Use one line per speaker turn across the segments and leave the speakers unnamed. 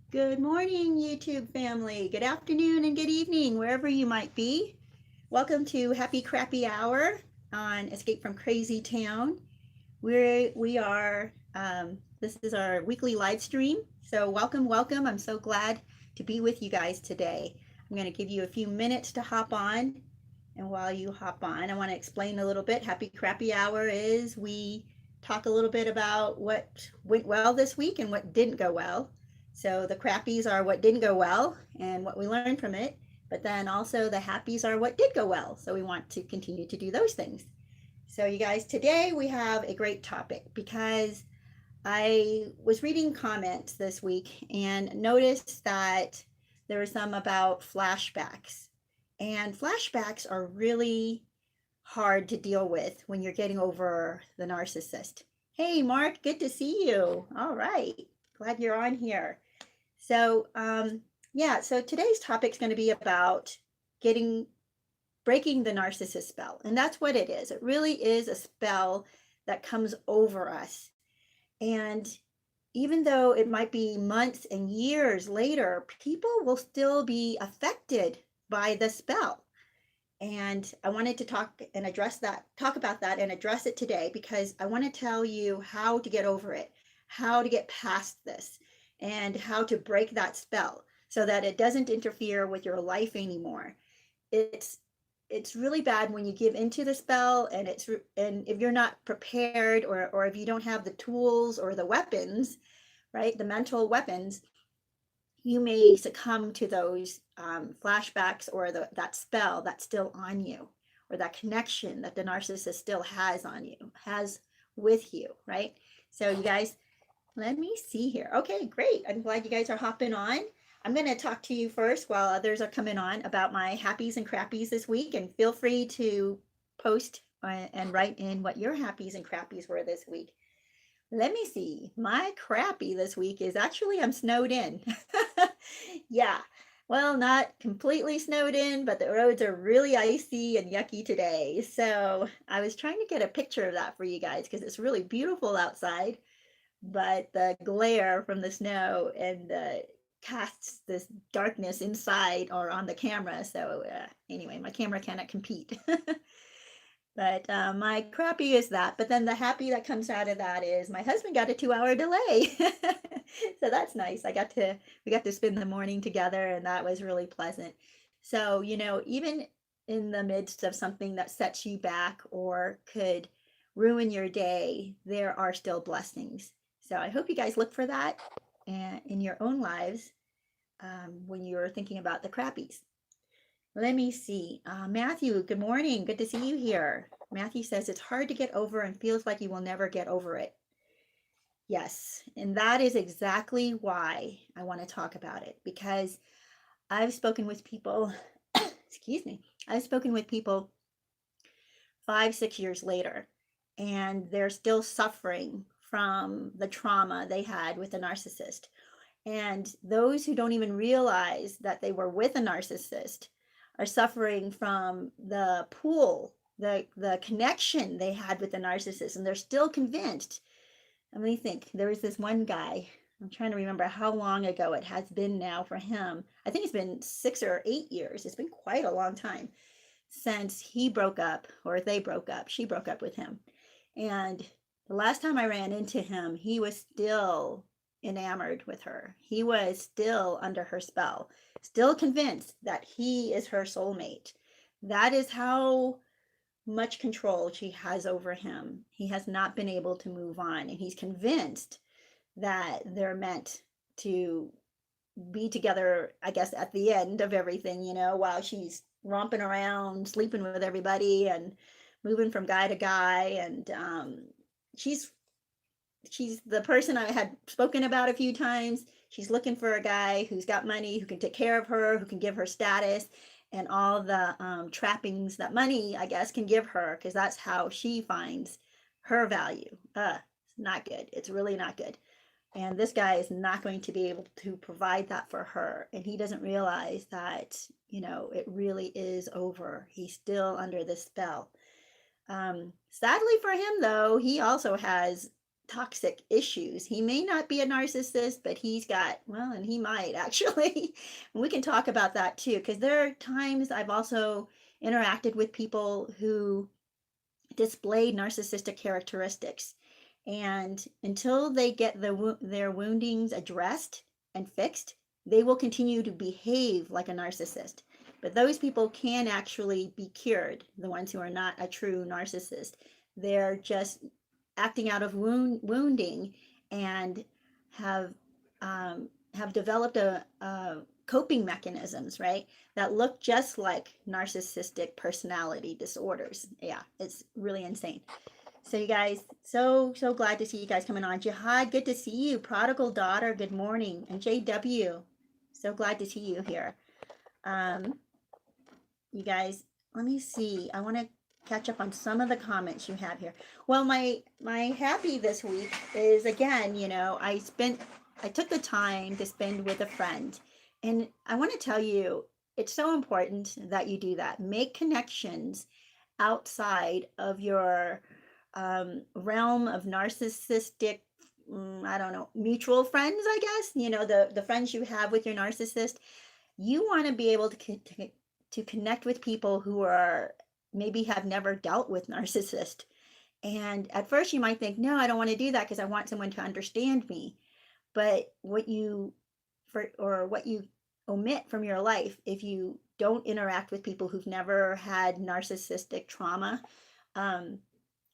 Good morning, YouTube family. Good afternoon and good evening, wherever you might be. Welcome to Happy Crappy Hour on Escape from Crazytown. This is our weekly live stream. So welcome, welcome. I'm so glad to be with you guys today. I'm going to give you a few minutes to hop on. And while you hop on, I want to explain a little bit. Happy Crappy Hour is we talk a little bit about what went well this week and what didn't go well. So the crappies are what didn't go well and what we learned from it. But then also the happies are what did go well. So we want to continue to do those things. So, you guys, today we have a great topic because I was reading comments this week and noticed that there were some about flashbacks. And flashbacks are really hard to deal with when you're getting over the narcissist. Hey, Mark, good to see you. All right. Glad you're on here. So today's topic is going to be about getting breaking the narcissist spell. And that's what it is. It really is a spell that comes over us. And even though it might be months and years later, people will still be affected by the spell. And I wanted to talk about that and address it today because I want to tell you how to get over it, how to get past this, and how to break that spell so that it doesn't interfere with your life anymore. It's really bad when you give into the spell, and if you're not prepared, or if you don't have the tools or the weapons, right, the mental weapons, you may succumb to those flashbacks or that spell that's still on you, or that connection that the narcissist still has with you, right? So you guys, let me see here. Okay, great. I'm glad you guys are hopping on. I'm going to talk to you first while others are coming on about my happies and crappies this week, and feel free to post and write in what your happies and crappies were this week. Let me see. My crappy this week is actually I'm snowed in. Yeah. Well, not completely snowed in, but the roads are really icy and yucky today. So I was trying to get a picture of that for you guys because it's really beautiful outside, but the glare from the snow and casts this darkness inside or on the camera. So anyway, my camera cannot compete. But my crappy is that. But then the happy that comes out of that is my husband got a 2 hour delay. So that's nice. We got to spend the morning together, and that was really pleasant. So, even in the midst of something that sets you back or could ruin your day, there are still blessings. So I hope you guys look for that in your own lives when you're thinking about the crappies. Let me see. Matthew, good morning. Good to see you here. Matthew says it's hard to get over and feels like you will never get over it. Yes, and that is exactly why I want to talk about it, because I've spoken with people, excuse me, I've spoken with people 5, 6 years later, and they're still suffering from the trauma they had with a narcissist. And those who don't even realize that they were with a narcissist are suffering from the pull, the connection they had with the narcissist, and they're still convinced. Let me think. There was this one guy. I'm trying to remember how long ago it has been now for him. I think it's been 6 or 8 years. It's been quite a long time since he broke up, or they broke up. She broke up with him. And the last time I ran into him, he was still enamored with her. He was still under her spell, still convinced that he is her soulmate. That is how much control she has over him. He has not been able to move on, and he's convinced that they're meant to be together, I guess, at the end of everything, while she's romping around, sleeping with everybody and moving from guy to guy. And she's the person I had spoken about a few times. She's looking for a guy who's got money, who can take care of her, who can give her status and all the trappings that money, I guess, can give her, because that's how she finds her value. It's not good. It's really not good. And this guy is not going to be able to provide that for her. And he doesn't realize that, it really is over. He's still under this spell. Sadly for him, though, he also has toxic issues. He may not be a narcissist, but he's got, well, and he might actually. And we can talk about that too, because there are times I've also interacted with people who display narcissistic characteristics. And until they get their woundings addressed and fixed, they will continue to behave like a narcissist. But those people can actually be cured, the ones who are not a true narcissist. They're just acting out of wounding and have developed a coping mechanisms, right, that look just like narcissistic personality disorders. Yeah, it's really insane. So you guys, so glad to see you guys coming on. Jihad, good to see you. Prodigal Daughter, good morning. And JW, so glad to see you here. You guys, let me see. I want to catch up on some of the comments you have here. Well, my happy this week is, again, you know, I took the time to spend with a friend, and I want to tell you, it's so important that you do that. Make connections outside of your realm of narcissistic, I don't know, mutual friends, I guess, you know, the friends you have with your narcissist. You want to be able to connect with people who are maybe have never dealt with narcissist. And at first you might think, no, I don't want to do that because I want someone to understand me. But what you omit from your life if you don't interact with people who've never had narcissistic trauma,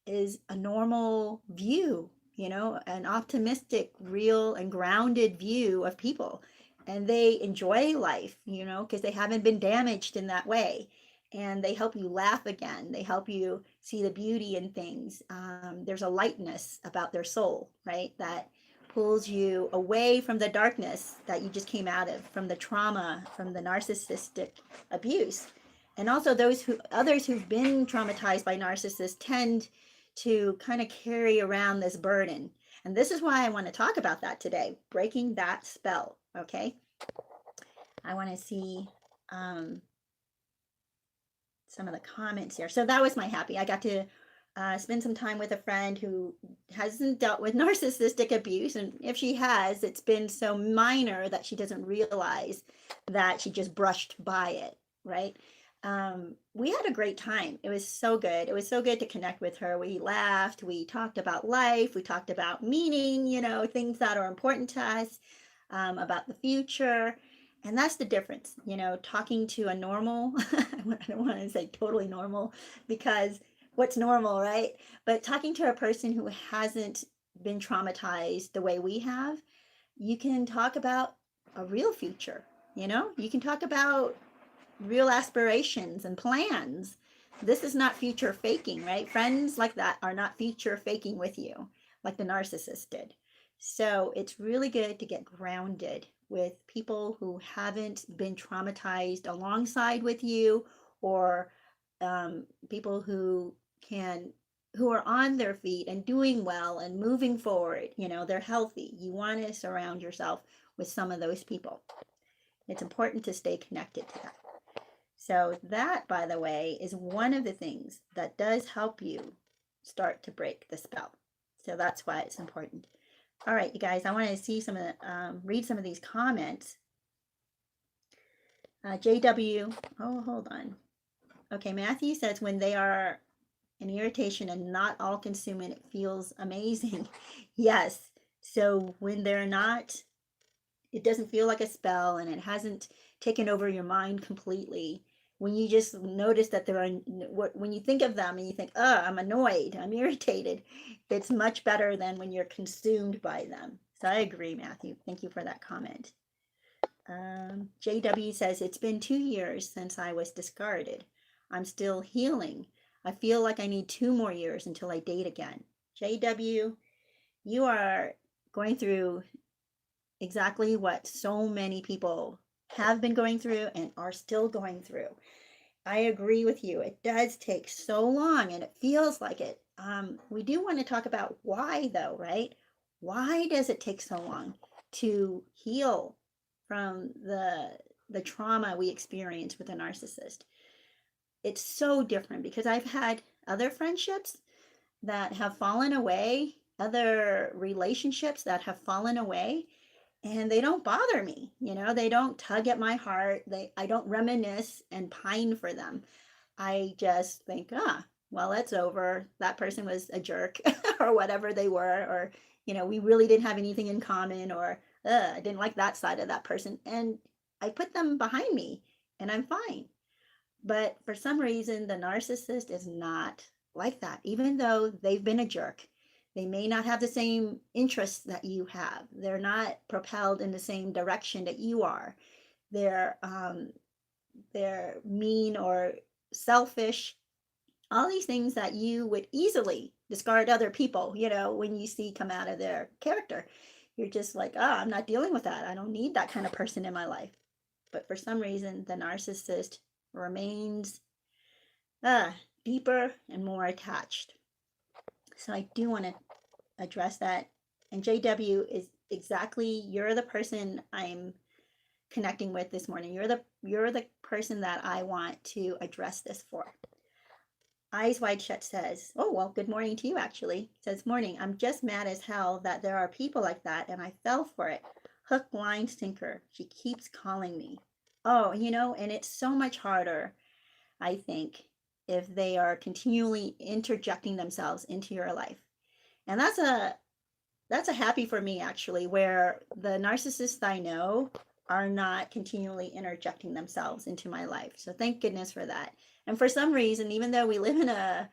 is a normal view, you know, an optimistic, real, and grounded view of people. And they enjoy life, you know, because they haven't been damaged in that way. And they help you laugh again. They help you see the beauty in things. There's a lightness about their soul, right, that pulls you away from the darkness that you just came out of, from the trauma, from the narcissistic abuse. And also others who've been traumatized by narcissists tend to kind of carry around this burden. And this is why I want to talk about that today, breaking that spell, okay? I want to see some of the comments here. So that was my happy. I got to spend some time with a friend who hasn't dealt with narcissistic abuse. And if she has, it's been so minor that she doesn't realize that she just brushed by it, right? We had a great time. It was so good. It was so good to connect with her. We laughed. We talked about life. We talked about meaning, you know, things that are important to us, about the future. And that's the difference, you know, talking to a normal, I don't want to say totally normal, because what's normal, right? But talking to a person who hasn't been traumatized the way we have, you can talk about a real future, you know? You can talk about real aspirations and plans. This is not future faking, right? Friends like that are not future faking with you like the narcissist did. So it's really good to get grounded with people who haven't been traumatized alongside with you, or people who are on their feet and doing well and moving forward. You know, they're healthy. You want to surround yourself with some of those people. It's important to stay connected to that. So that, by the way, is one of the things that does help you start to break the spell. So that's why it's important. All right, you guys, I want to see read some of these comments. JW, oh, hold on. Okay, Matthew says, when they are an irritation and not all consuming, it feels amazing. Yes. So when they're not, it doesn't feel like a spell and it hasn't taken over your mind completely. When you just notice that when you think of them and you think, oh, I'm annoyed, I'm irritated, it's much better than when you're consumed by them. So I agree, Matthew. Thank you for that comment. JW says, it's been 2 years since I was discarded. I'm still healing. I feel like I need 2 more years until I date again. JW, you are going through exactly what so many people have been going through and are still going through. I agree with you. It does take so long and it feels like it. We do want to talk about why though, right? Why does it take so long to heal from the trauma we experience with a narcissist? It's so different because I've had other friendships that have fallen away other relationships that have fallen away, and they don't bother me. They don't tug at my heart. I don't reminisce and pine for them. I just think, well, it's over. That person was a jerk or whatever they were, or, we really didn't have anything in common, or I didn't like that side of that person. And I put them behind me and I'm fine. But for some reason, the narcissist is not like that, even though they've been a jerk. They may not have the same interests that you have. They're not propelled in the same direction that you are. They're they're mean or selfish, all these things that you would easily discard other people, when you see come out of their character. You're just like, I'm not dealing with that. I don't need that kind of person in my life. But for some reason, the narcissist remains deeper and more attached. So I do want to address that. And JW is exactly, you're the person I'm connecting with this morning. You're the person that I want to address this for. Eyes Wide Shut says, oh, well, good morning to you, actually. Says, morning, I'm just mad as hell that there are people like that, and I fell for it. Hook, line, sinker. She keeps calling me. Oh, and it's so much harder, I think, if they are continually interjecting themselves into your life. And that's a happy for me, actually, where the narcissists I know are not continually interjecting themselves into my life. So thank goodness for that. And for some reason, even though we live in a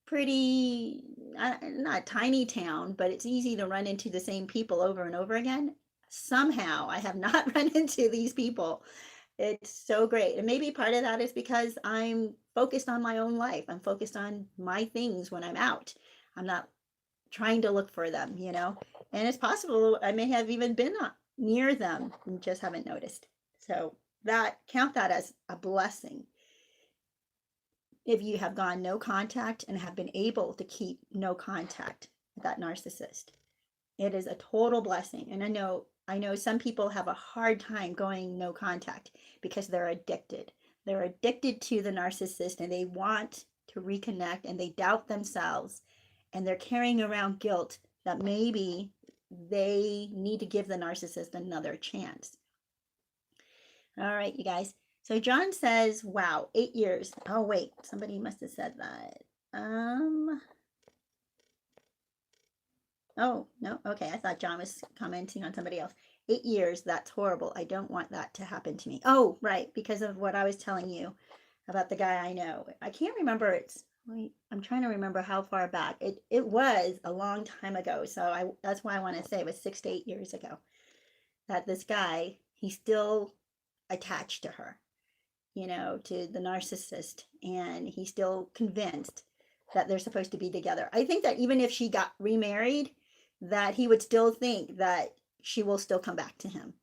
pretty, not tiny town, but it's easy to run into the same people over and over again, somehow I have not run into these people. It's so great. And maybe part of that is because I'm focused on my own life. I'm focused on my things when I'm out. I'm not trying to look for them, and it's possible I may have even been near them and just haven't noticed. So count that as a blessing. If you have gone no contact and have been able to keep no contact with that narcissist, it is a total blessing. And I know some people have a hard time going no contact because they're addicted. They're addicted to the narcissist and they want to reconnect and they doubt themselves and they're carrying around guilt that maybe they need to give the narcissist another chance. All right, you guys. So John says, wow, 8 years. Oh, wait, somebody must have said that. Oh, no, okay, I thought John was commenting on somebody else. 8 years, that's horrible. I don't want that to happen to me. Oh, right, because of what I was telling you about the guy I know. I can't remember, I'm trying to remember how far back. It was a long time ago, so that's why I want to say it was 6 to 8 years ago, that this guy, he's still attached to her, to the narcissist, and he's still convinced that they're supposed to be together. I think that even if she got remarried, that he would still think that she will still come back to him.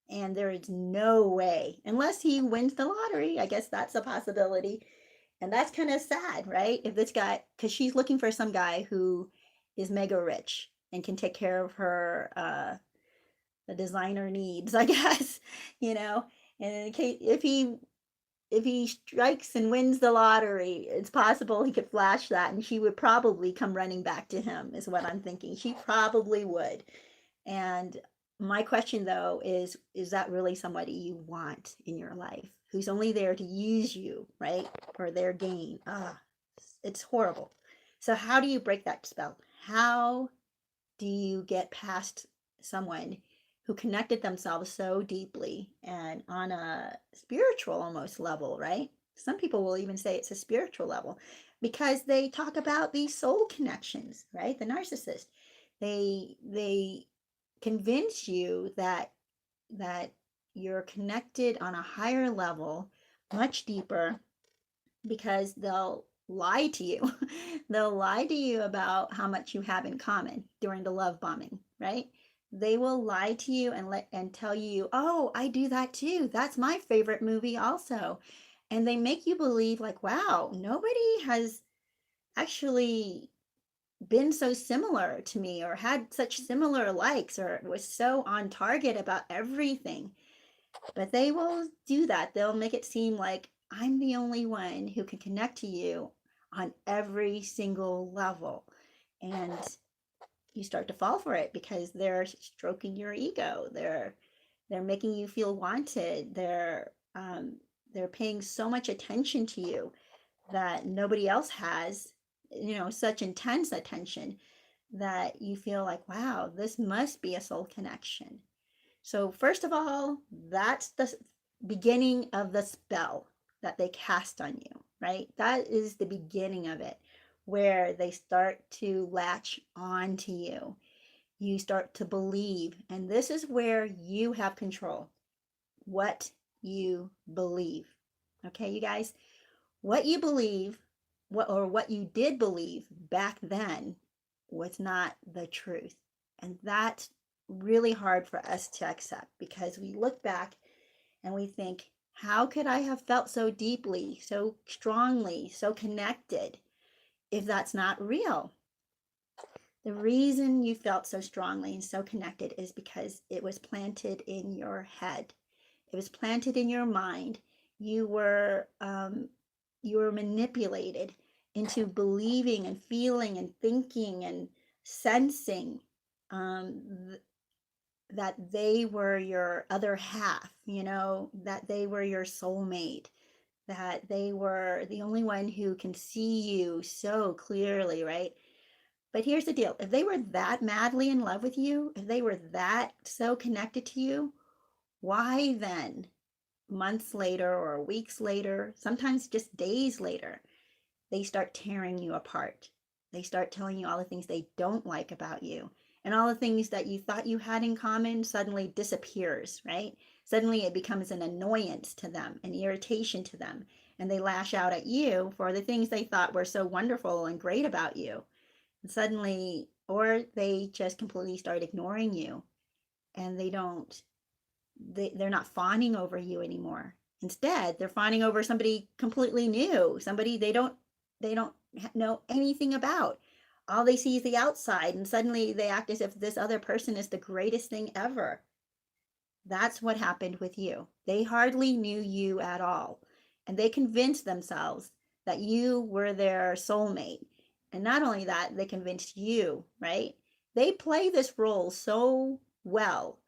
And there is no way, unless he wins the lottery. I guess that's a possibility. And that's kind of sad, right? If this guy, because she's looking for some guy who is mega rich and can take care of her the designer needs, I guess, And in case, if he strikes and wins the lottery, it's possible he could flash that and she would probably come running back to him, is what I'm thinking. She probably would. And my question, though, is that really somebody you want in your life, who's only there to use you, right, for their gain? It's horrible. So how do you break that spell? How do you get past someone who connected themselves so deeply and on a spiritual almost level, right? Some people will even say it's a spiritual level because they talk about these soul connections, right? The narcissist, they convince you that you're connected on a higher level, much deeper, because they'll lie to you. They'll lie to you about how much you have in common during the love bombing, right? They will lie to you and tell you, oh, I do that too. That's my favorite movie also. And they make you believe like, wow, nobody has actually been so similar to me or had such similar likes or was so on target about everything. But they will do that. They'll make it seem like I'm the only one who can connect to you on every single level. And you start to fall for it because they're stroking your ego. They're making you feel wanted. They're paying so much attention to you that nobody else has, such intense attention that you feel like, wow, this must be a soul connection. So first of all, that's the beginning of the spell that they cast on you, right? That is the beginning of it, where they start to latch on to you. You start to believe, and this is where you have control. What you believe. Okay, you guys, what you believe, what you did believe back then was not the truth. And that's really hard for us to accept because we look back and we think, how could I have felt so deeply, so strongly, so connected if that's not real? The reason you felt so strongly and so connected is because it was planted in your head. It was planted in your mind. You were manipulated into believing and feeling and thinking and sensing that they were your other half, that they were your soulmate, that they were the only one who can see you so clearly, right? But here's the deal. If they were that madly in love with you, if they were that so connected to you, why then, months later or weeks later, sometimes just days later, they start tearing you apart? They start telling you all the things they don't like about you. And all the things that you thought you had in common suddenly disappears, right? Suddenly it becomes an annoyance to them, an irritation to them. And they lash out at you for the things they thought were so wonderful and great about you. And suddenly, or they just completely start ignoring you, and they're not fawning over you anymore. Instead, they're fawning over somebody completely new, somebody they don't know anything about. All they see is the outside, and suddenly they act as if this other person is the greatest thing ever. That's what happened with you. They hardly knew you at all, and they convinced themselves that you were their soulmate. And not only that, they convinced you, right? They play this role so well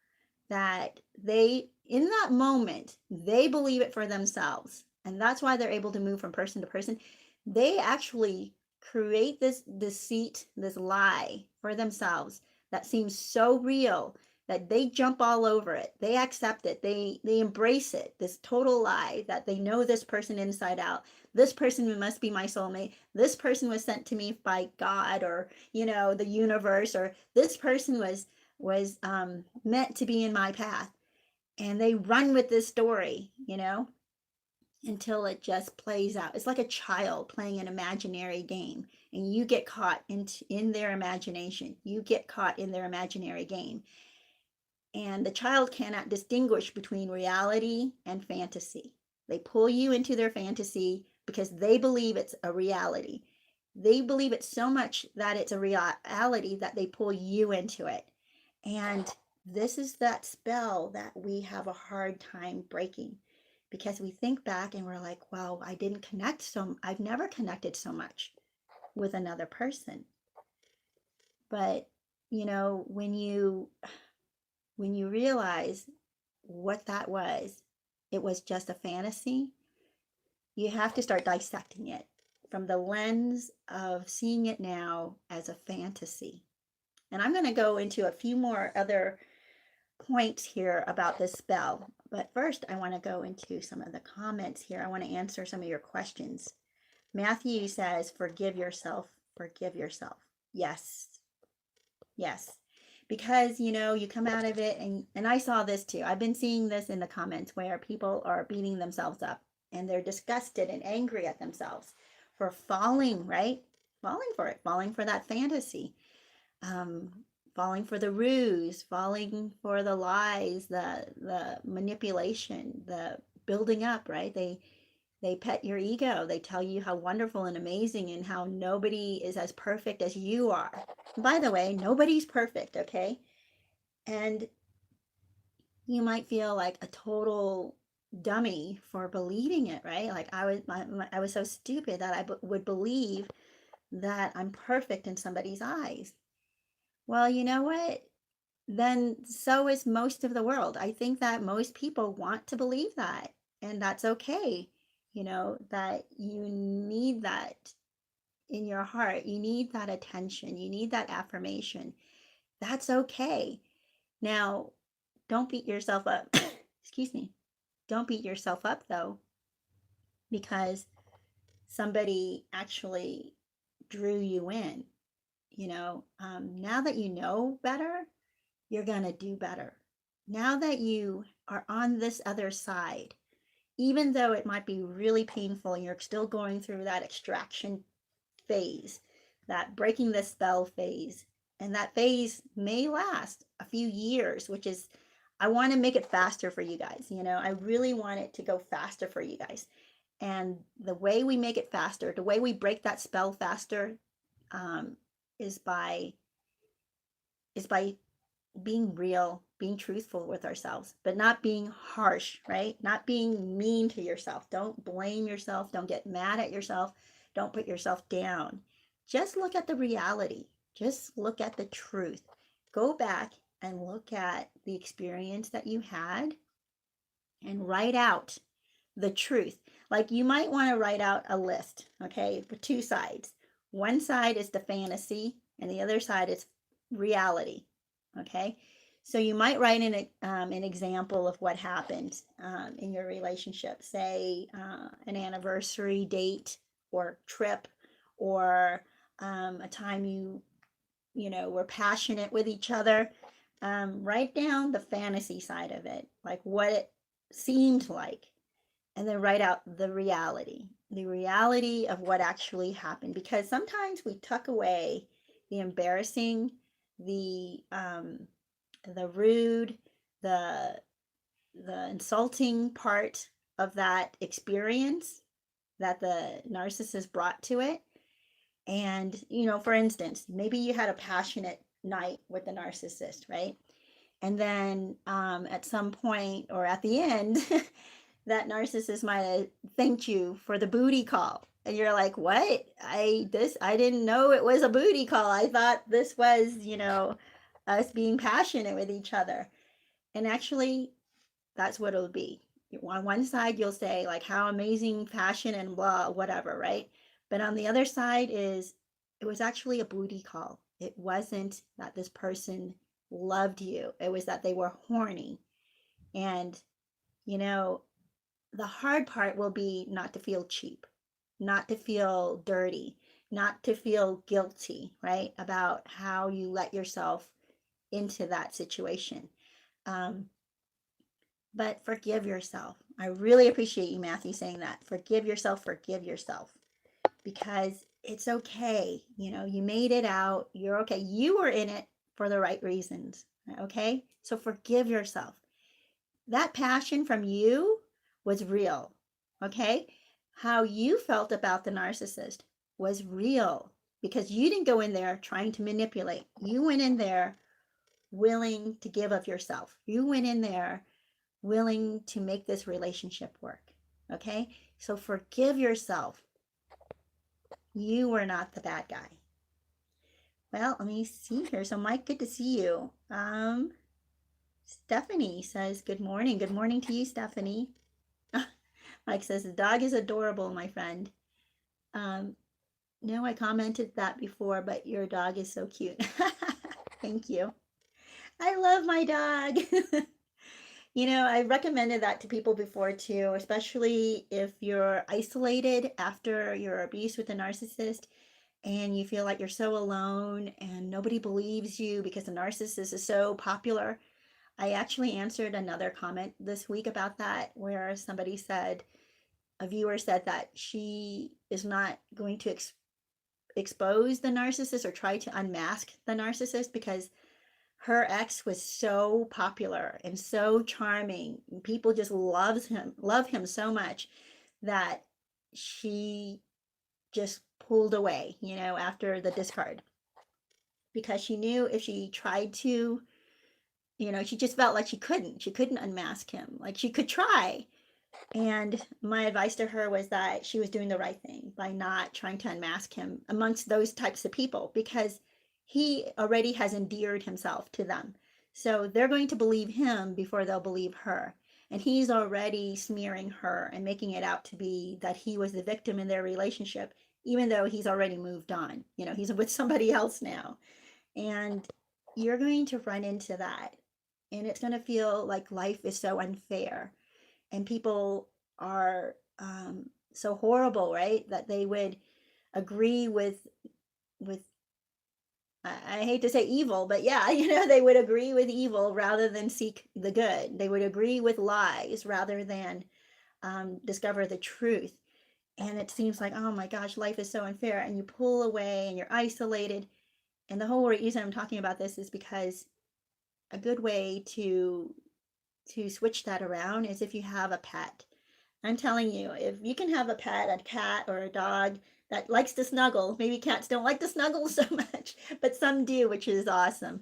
that in that moment, they believe it for themselves. And that's why they're able to move from person to person. They actually create this deceit, this lie for themselves that seems so real that they jump all over it. They accept it. They embrace it, this total lie that they know this person inside out. This person must be my soulmate. This person was sent to me by God or, the universe, or this person was meant to be in my path. And they run with this story, until it just plays out. It's like a child playing an imaginary game, and you get caught in their imagination. You get caught in their imaginary game. And the child cannot distinguish between reality and fantasy. They pull you into their fantasy because they believe it's a reality. They believe it so much that it's a reality that they pull you into it. And this is that spell that we have a hard time breaking, because we think back and we're like, wow, I've never connected so much with another person. But, when you realize what that was, it was just a fantasy. You have to start dissecting it from the lens of seeing it now as a fantasy. And I'm going to go into a few more other points here about this spell. But first, I want to go into some of the comments here. I want to answer some of your questions. Matthew says, forgive yourself, forgive yourself. Yes. Yes. Because, you come out of it, and I saw this too. I've been seeing this in the comments where people are beating themselves up and they're disgusted and angry at themselves for falling, right? Falling for it, falling for that fantasy, falling for the ruse, falling for the lies, the manipulation, the building up, right? They pet your ego. They tell you how wonderful and amazing and how nobody is as perfect as you are. By the way, nobody's perfect, okay? And you might feel like a total dummy for believing it, right? Like I was so stupid that I would believe that I'm perfect in somebody's eyes. Well, you know what? Then so is most of the world. I think that most people want to believe that, and that's okay. That you need that in your heart. You need that attention. You need that affirmation. That's okay. Now, don't beat yourself up. Excuse me. Don't beat yourself up though, because somebody actually drew you in. Now that you know better, you're going to do better. Now that you are on this other side, even though it might be really painful and you're still going through that extraction phase, that breaking the spell phase, and that phase may last a few years, which is, I want to make it faster for you guys. I really want it to go faster for you guys. And the way we make it faster, the way we break that spell faster, um, is by being real, being truthful with ourselves, but not being harsh, right? Not being mean to yourself. Don't blame yourself. Don't get mad at yourself. Don't put yourself down. Just look at the reality. Just look at the truth. Go back and look at the experience that you had and write out the truth. Like you might want to write out a list, okay, for two sides. One side is the fantasy and the other side is reality. Okay, so you might write an example of what happened in your relationship, say an anniversary date or trip, or a time you were passionate with each other. Write down the fantasy side of it, like what it seemed like, and then write out the reality of what actually happened, because sometimes we tuck away the embarrassing, the rude, the insulting part of that experience that the narcissist brought to it. And for instance, maybe you had a passionate night with the narcissist, right? And then at some point or at the end that narcissist might have thanked you for the booty call, and you're like, what? I didn't know it was a booty call. I thought this was us being passionate with each other. And actually, that's what it'll be. On one side you'll say like how amazing, passion, and blah, whatever, right? But on the other side is, it was actually a booty call. It wasn't that this person loved you. It was that they were horny. And the hard part will be not to feel cheap, not to feel dirty, not to feel guilty, right? About how you let yourself into that situation. Um, but forgive yourself. I really appreciate you, Matthew, saying that. Forgive yourself, because it's okay. You made it out. You're okay. You were in it for the right reasons. Okay. So forgive yourself. That passion from you was real. Okay. How you felt about the narcissist was real, because you didn't go in there trying to manipulate. You went in there willing to give of yourself. You went in there willing to make this relationship work. Okay? So forgive yourself. You were not the bad guy. Well, let me see here. So Mike, good to see you. Stephanie says good morning. Good morning to you, Stephanie. Mike says the dog is adorable, my friend. No, I commented that before, but your dog is so cute. Thank you. I love my dog. I recommended that to people before too, especially if you're isolated after your abuse with a narcissist and you feel like you're so alone and nobody believes you because the narcissist is so popular. I actually answered another comment this week about that, where somebody said, a viewer said that she is not going to expose the narcissist or try to unmask the narcissist because her ex was so popular and so charming. People just love him so much that she just pulled away, after the discard, because she knew if she tried to, she just felt like she couldn't unmask him. Like she could try. And my advice to her was that she was doing the right thing by not trying to unmask him amongst those types of people, because he already has endeared himself to them. So they're going to believe him before they'll believe her. And he's already smearing her and making it out to be that he was the victim in their relationship, even though he's already moved on. You know, he's with somebody else now. And you're going to run into that. And it's going to feel like life is so unfair. And people are so horrible, right? That they would agree with I hate to say evil, but yeah, you know, they would agree with evil rather than seek the good. They would agree with lies rather than discover the truth. And it seems like, oh my gosh, life is so unfair. And you pull away and you're isolated. And the whole reason I'm talking about this is because a good way to switch that around is if you have a pet. I'm telling you, if you can have a pet, a cat or a dog that likes to snuggle, maybe cats don't like to snuggle so much, but some do, which is awesome.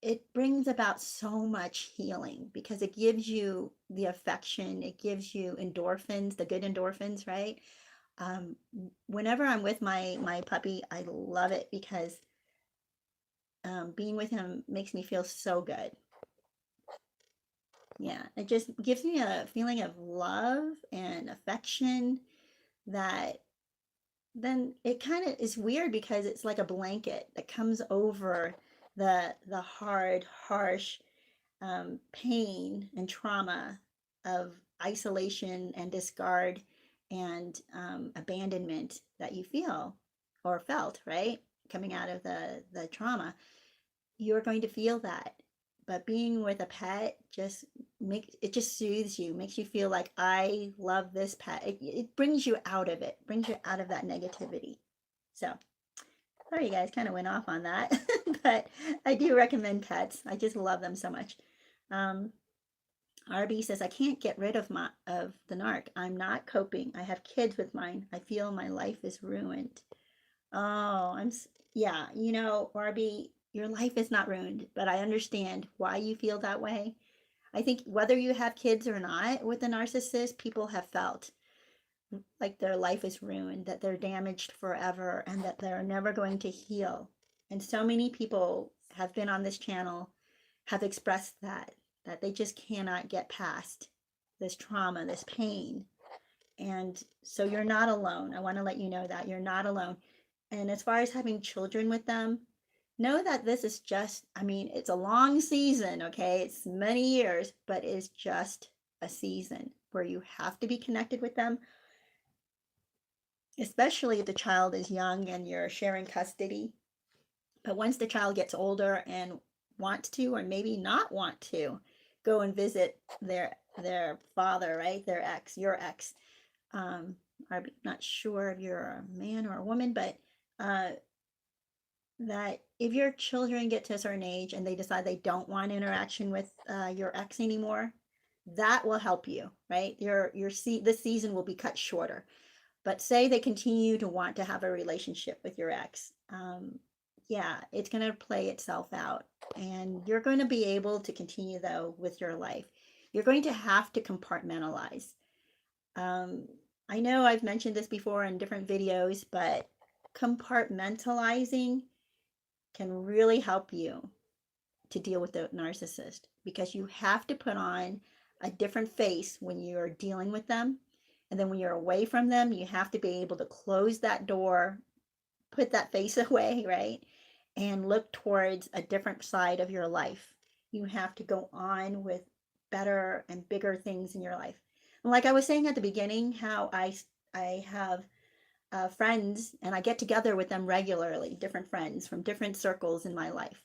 It brings about so much healing because it gives you the affection, it gives you endorphins, the good endorphins, right? Um, Whenever I'm with my puppy, I love it because being with him makes me feel so good. Yeah, it just gives me a feeling of love and affection that then it kind of is weird because it's like a blanket that comes over the hard, harsh pain and trauma of isolation and discard and abandonment that you feel or felt, right? Coming out of the trauma, you're going to feel that. But being with a pet just makes it just soothes you, makes you feel like I love this pet. It brings you out of it, brings you out of that negativity. So sorry, you guys kind of went off on that, but I do recommend pets. I just love them so much. Um, RB says I can't get rid of the narc. I'm not coping. I have kids with mine. I feel my life is ruined. Oh, yeah, you know, Barbie, your life is not ruined, but I understand why you feel that way. I think whether you have kids or not with a narcissist, people have felt like their life is ruined, that they're damaged forever, and that they're never going to heal. And so many people have been on this channel, have expressed that they just cannot get past this trauma, this pain. And so you're not alone. I want to let you know that you're not alone. And as far as having children with them, know that this is just, I mean, it's a long season, okay? It's many years, but it's just a season where you have to be connected with them, especially if the child is young and you're sharing custody. But once the child gets older and wants to, or maybe not want to, go and visit their father, right? Their ex, your ex. I'm not sure if you're a man or a woman, but that if your children get to a certain age and they decide they don't want interaction with your ex anymore, that will help you, right? This season will be cut shorter. But say they continue to want to have a relationship with your ex, yeah, it's going to play itself out, and you're going to be able to continue though with your life. You're going to have to compartmentalize. I know I've mentioned this before in different videos, but compartmentalizing can really help you to deal with the narcissist because you have to put on a different face when you're dealing with them. And then when you're away from them, you have to be able to close that door, put that face away, right? And look towards a different side of your life. You have to go on with better and bigger things in your life. And like I was saying at the beginning, how I have friends and I get together with them regularly, different friends from different circles in my life.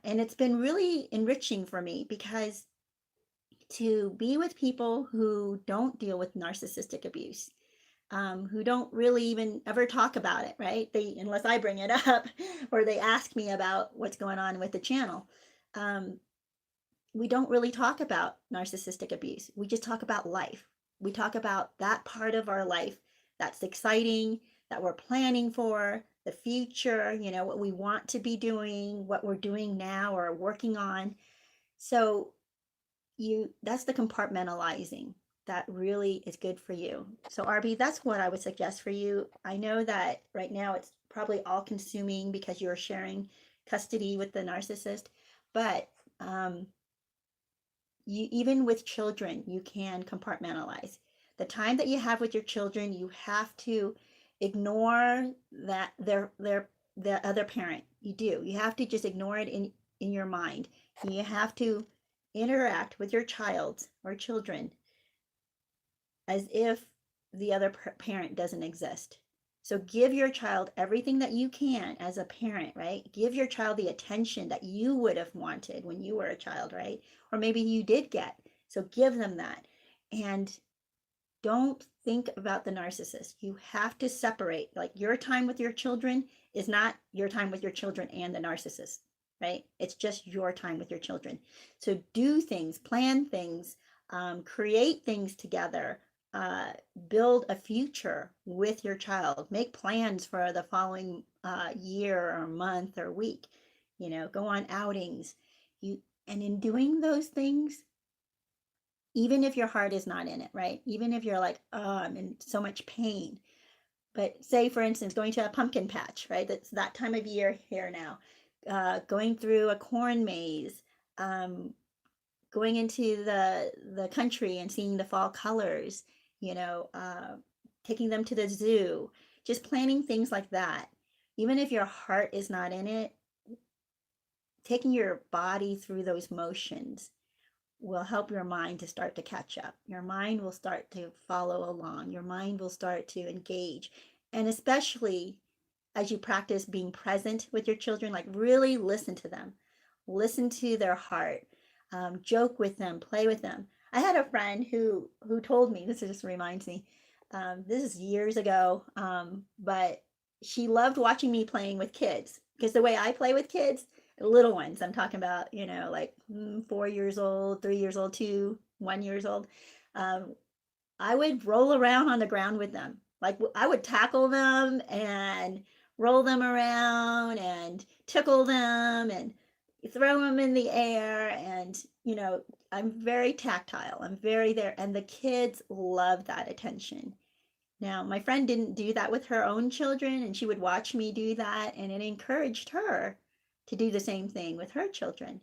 And it's been really enriching for me because to be with people who don't deal with narcissistic abuse, who don't really even ever talk about it, right? Unless I bring it up or they ask me about what's going on with the channel. We don't really talk about narcissistic abuse. We just talk about life. We talk about that part of our life that's exciting, that we're planning for, the future, you know, what we want to be doing, what we're doing now or working on. So that's the compartmentalizing that really is good for you. So RB, that's what I would suggest for you. I know that right now it's probably all consuming because you're sharing custody with the narcissist. But even with children, you can compartmentalize. The time that you have with your children, you have to ignore that the other parent. You do. You have to just ignore it in your mind. And you have to interact with your child or children as if the other parent doesn't exist. So give your child everything that you can as a parent, right? Give your child the attention that you would have wanted when you were a child, right? Or maybe you did get. So give them that. And don't think about the narcissist. You have to separate. Like, your time with your children is not your time with your children and the narcissist, right? It's just your time with your children. So do things, plan things, create things together, build a future with your child, make plans for the following year or month or week, go on outings. And in doing those things, even if your heart is not in it, right? Even if you're like, oh, I'm in so much pain. But say, for instance, going to a pumpkin patch, right? That's that time of year here now. Going through a corn maze, going into the country and seeing the fall colors, taking them to the zoo, just planning things like that. Even if your heart is not in it, taking your body through those motions will help your mind to start to catch up. Your mind will start to follow along. Your mind will start to engage. And especially as you practice being present with your children, like really listen to them, listen to their heart, joke with them, play with them. I had a friend who told me, this just reminds me, this is years ago, but she loved watching me playing with kids, because the way I play with kids, little ones, I'm talking about, like 4 years old, 3 years old, 2, 1 years old, I would roll around on the ground with them. Like, I would tackle them and roll them around and tickle them and throw them in the air. And, I'm very tactile. I'm very there. And the kids love that attention. Now, my friend didn't do that with her own children, and she would watch me do that, and it encouraged her to do the same thing with her children.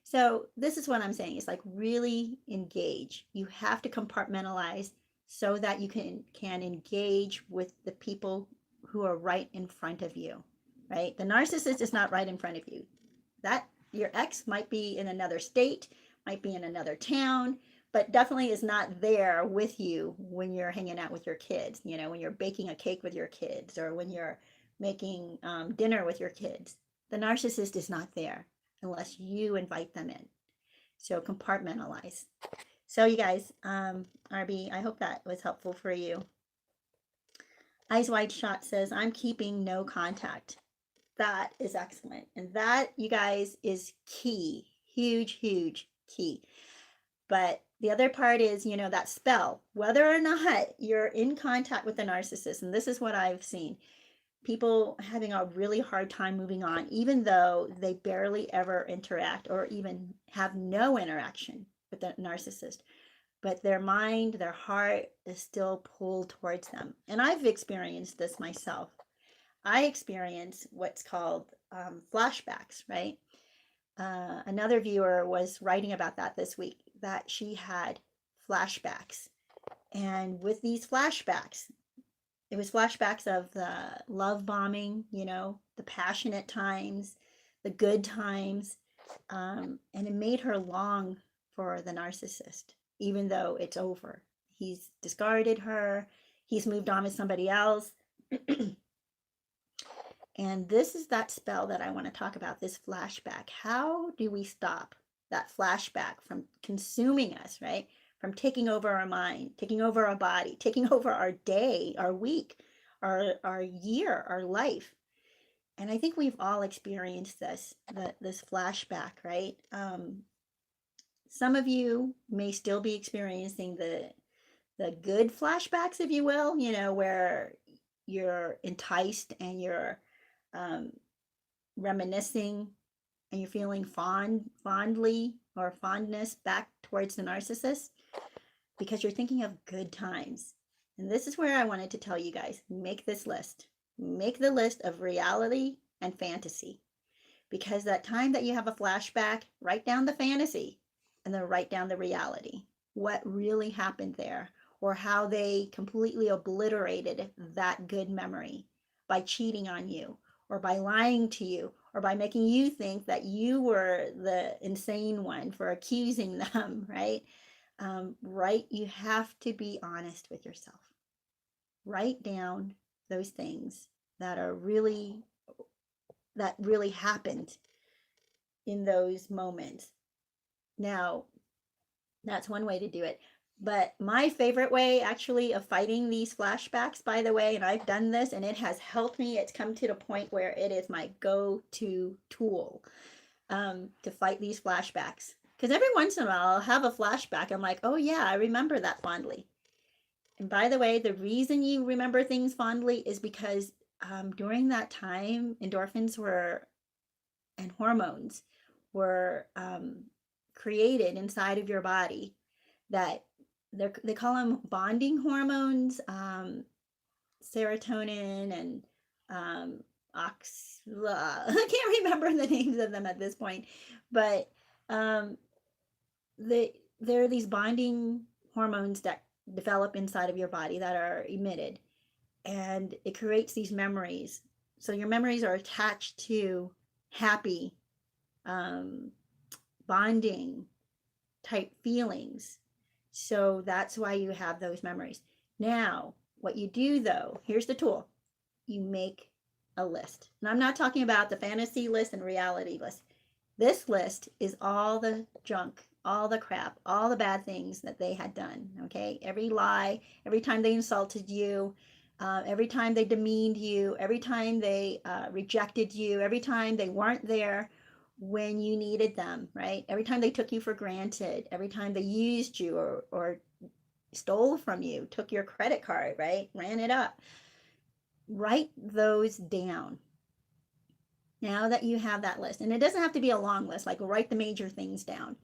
So this is what I'm saying. It's like, really engage. You have to compartmentalize so that you can engage with the people who are right in front of you, right? The narcissist is not right in front of you. That your ex might be in another state, might be in another town, but definitely is not there with you when you're hanging out with your kids, when you're baking a cake with your kids, or when you're making dinner with your kids. The narcissist is not there unless you invite them in. So compartmentalize. So you guys, RB, I hope that was helpful for you. Eyes Wide Shot says, I'm keeping no contact. That is excellent. And that, you guys, is key. Huge, huge key. But the other part is, that spell, whether or not you're in contact with the narcissist. And this is what I've seen. People having a really hard time moving on, even though they barely ever interact or even have no interaction with the narcissist. But their mind, their heart is still pulled towards them. And I've experienced this myself. I experience what's called flashbacks, right? Another viewer was writing about that this week, that she had flashbacks. And with these flashbacks, it was flashbacks of the love bombing, the passionate times, the good times. And it made her long for the narcissist, even though it's over. He's discarded her. He's moved on with somebody else. And this is that spell that I want to talk about, this flashback. How do we stop that flashback from consuming us, right? From taking over our mind, taking over our body, taking over our day, our week, our year, our life. And I think we've all experienced this flashback, right? Some of you may still be experiencing the good flashbacks, if you will, where you're enticed and you're reminiscing and you're feeling fondly or fondness back towards the narcissist because you're thinking of good times. And this is where I wanted to tell you guys, make this list. Make the list of reality and fantasy, because that time that you have a flashback, write down the fantasy and then write down the reality. What really happened there, or how they completely obliterated that good memory by cheating on you, or by lying to you, or by making you think that you were the insane one for accusing them, right? Right? You have to be honest with yourself. Write down those things that are really, that really happened in those moments. Now, that's one way to do it. But my favorite way actually of fighting these flashbacks, by the way, and I've done this and it has helped me, it's come to the point where it is my go-to tool to fight these flashbacks. Because every once in a while I'll have a flashback. I'm like, oh yeah, I remember that fondly. And by the way, the reason you remember things fondly is because during that time, endorphins were, and hormones were created inside of your body that they call them bonding hormones, serotonin and I can't remember the names of them at this point, but there are these bonding hormones that develop inside of your body that are emitted, and it creates these memories. So your memories are attached to happy, bonding type feelings. So that's why you have those memories. Now, what you do though, here's the tool. You make a list. And I'm not talking about the fantasy list and reality list. This list is all the junk, all the crap, all the bad things that they had done. Okay. Every lie, every time they insulted you, every time they demeaned you, every time they rejected you, every time they weren't there when you needed them, right? Every time they took you for granted, every time they used you or stole from you, took your credit card, right? Ran it up. Write those down. Now that you have that list, and it doesn't have to be a long list, like write the major things down.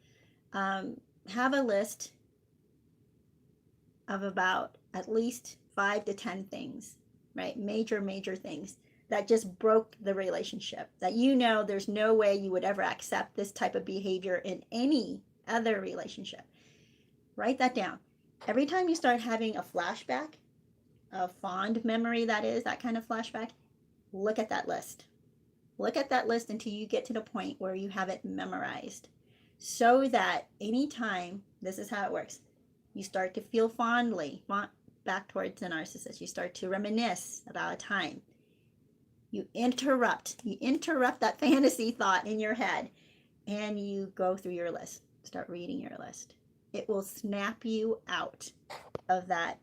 Have a list of about at least 5 to 10 things, right? Major things that just broke the relationship, that you know there's no way you would ever accept this type of behavior in any other relationship. Write that down. Every time you start having a flashback, a fond memory, that is, that kind of flashback, look at that list. Look at that list until you get to the point where you have it memorized, so that anytime, this is how it works, you start to feel fondly back towards the narcissist, you start to reminisce about a time, you interrupt that fantasy thought in your head, and you go through your list, start reading your list. It will snap you out of that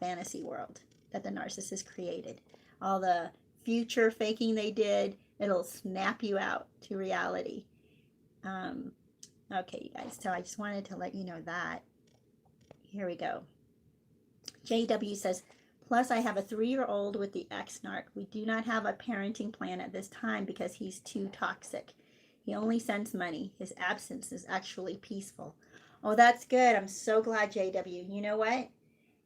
fantasy world that the narcissist created. All the future faking they did, it'll snap you out to reality. Okay, you guys, so I just wanted to let you know that. Here we go. JW says, plus I have a 3-year-old with the ex-narc. We do not have a parenting plan at this time because he's too toxic. He only sends money. His absence is actually peaceful. Oh, that's good. I'm so glad, JW. You know what?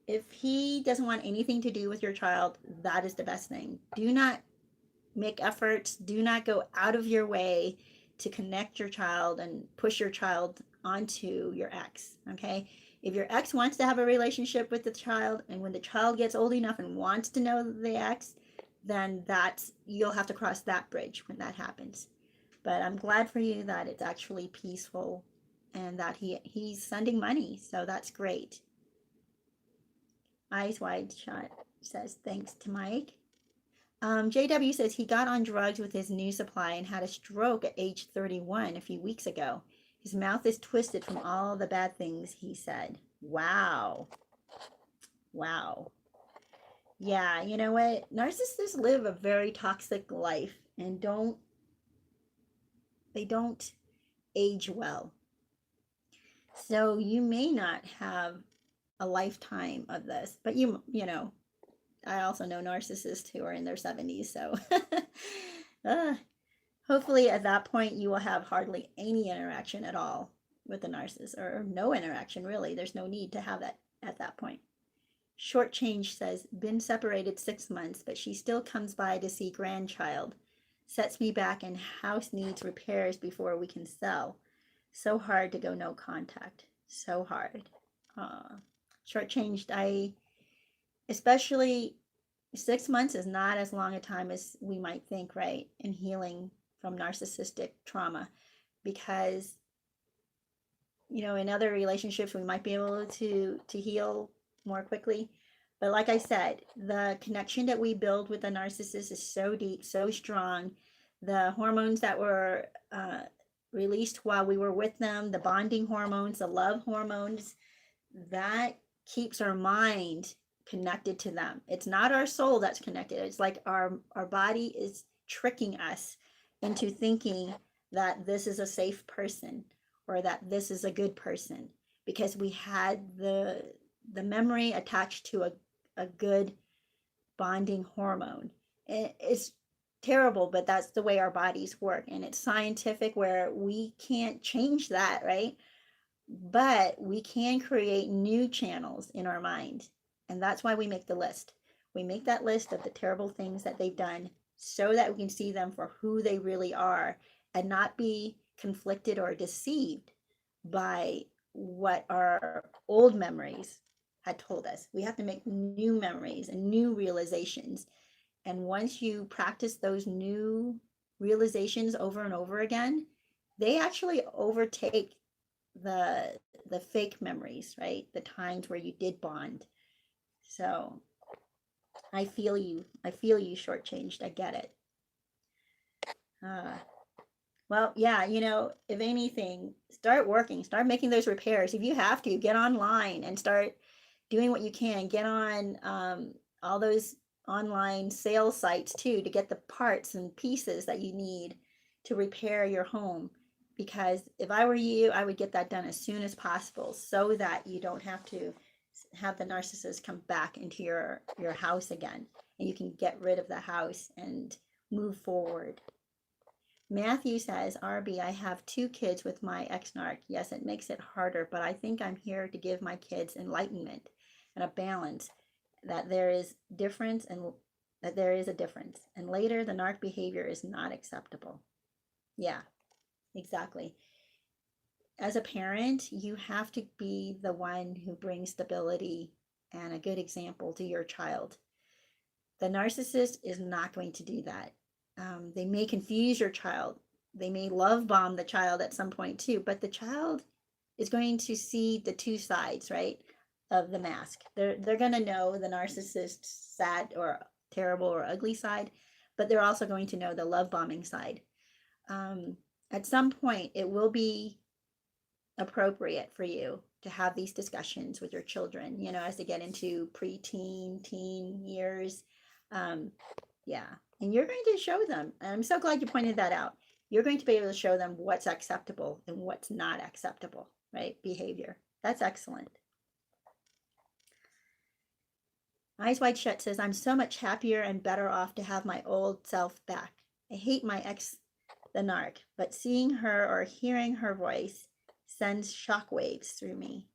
If he doesn't want anything to do with your child, that is the best thing. Do not make efforts. Do not go out of your way to connect your child and push your child onto your ex, okay? If your ex wants to have a relationship with the child, and when the child gets old enough and wants to know the ex, then you'll have to cross that bridge when that happens. But I'm glad for you that it's actually peaceful and that he's sending money, so that's great. Eyes Wide Shut says, thanks to Mike. JW says he got on drugs with his new supply and had a stroke at age 31 a few weeks ago. His mouth is twisted from all the bad things he said. Wow. Wow. Yeah, you know what? Narcissists live a very toxic life and they don't age well. So you may not have a lifetime of this, but you know, I also know narcissists who are in their 70s, so hopefully at that point you will have hardly any interaction at all with the narcissist, or no interaction really. There's no need to have that at that point. Shortchange says, been separated 6 months, but she still comes by to see grandchild. Sets me back and house needs repairs before we can sell. So hard to go no contact. So hard. Shortchanged, especially 6 months is not as long a time as we might think, right? In healing from narcissistic trauma, because in other relationships we might be able to heal more quickly, but like I said, the connection that we build with the narcissist is so deep, so strong. The hormones that were released while we were with them, the bonding hormones, the love hormones, that keeps our mind connected to them. It's not our soul that's connected. It's like our body is tricking us into thinking that this is a safe person or that this is a good person, because we had the memory attached to a good bonding hormone. It's terrible, but that's the way our bodies work, and it's scientific where we can't change that, right? But we can create new channels in our mind. And that's why we make the list. We make that list of the terrible things that they've done so that we can see them for who they really are and not be conflicted or deceived by what our old memories had told us. We have to make new memories and new realizations. And once you practice those new realizations over and over again, they actually overtake the fake memories, right? The times where you did bond. So I feel you. I feel you, shortchanged. I get it. Well, yeah, if anything, start working, start making those repairs. If you have to, get online and start doing what you can. Get on all those online sales sites too to get the parts and pieces that you need to repair your home. Because if I were you, I would get that done as soon as possible so that you don't have to have the narcissist come back into your house again, and you can get rid of the house and move forward. Matthew says, RB, I have 2 kids with my ex-narc. Yes, it makes it harder, but I think I'm here to give my kids enlightenment and a balance, that there is difference and that there is a difference. And later, the narc behavior is not acceptable. Yeah, exactly. As a parent, you have to be the one who brings stability and a good example to your child. The narcissist is not going to do that. They may confuse your child. They may love bomb the child at some point too, but the child is going to see the two sides, right, of the mask. They're going to know the narcissist's sad or terrible or ugly side, but they're also going to know the love bombing side. At some point, it will be appropriate for you to have these discussions with your children, as they get into preteen, teen years. Yeah. And you're going to show them. And I'm so glad you pointed that out. You're going to be able to show them what's acceptable and what's not acceptable, right? Behavior. That's excellent. Eyes Wide Shut says, I'm so much happier and better off to have my old self back. I hate my ex, the narc, but seeing her or hearing her voice sends shockwaves through me.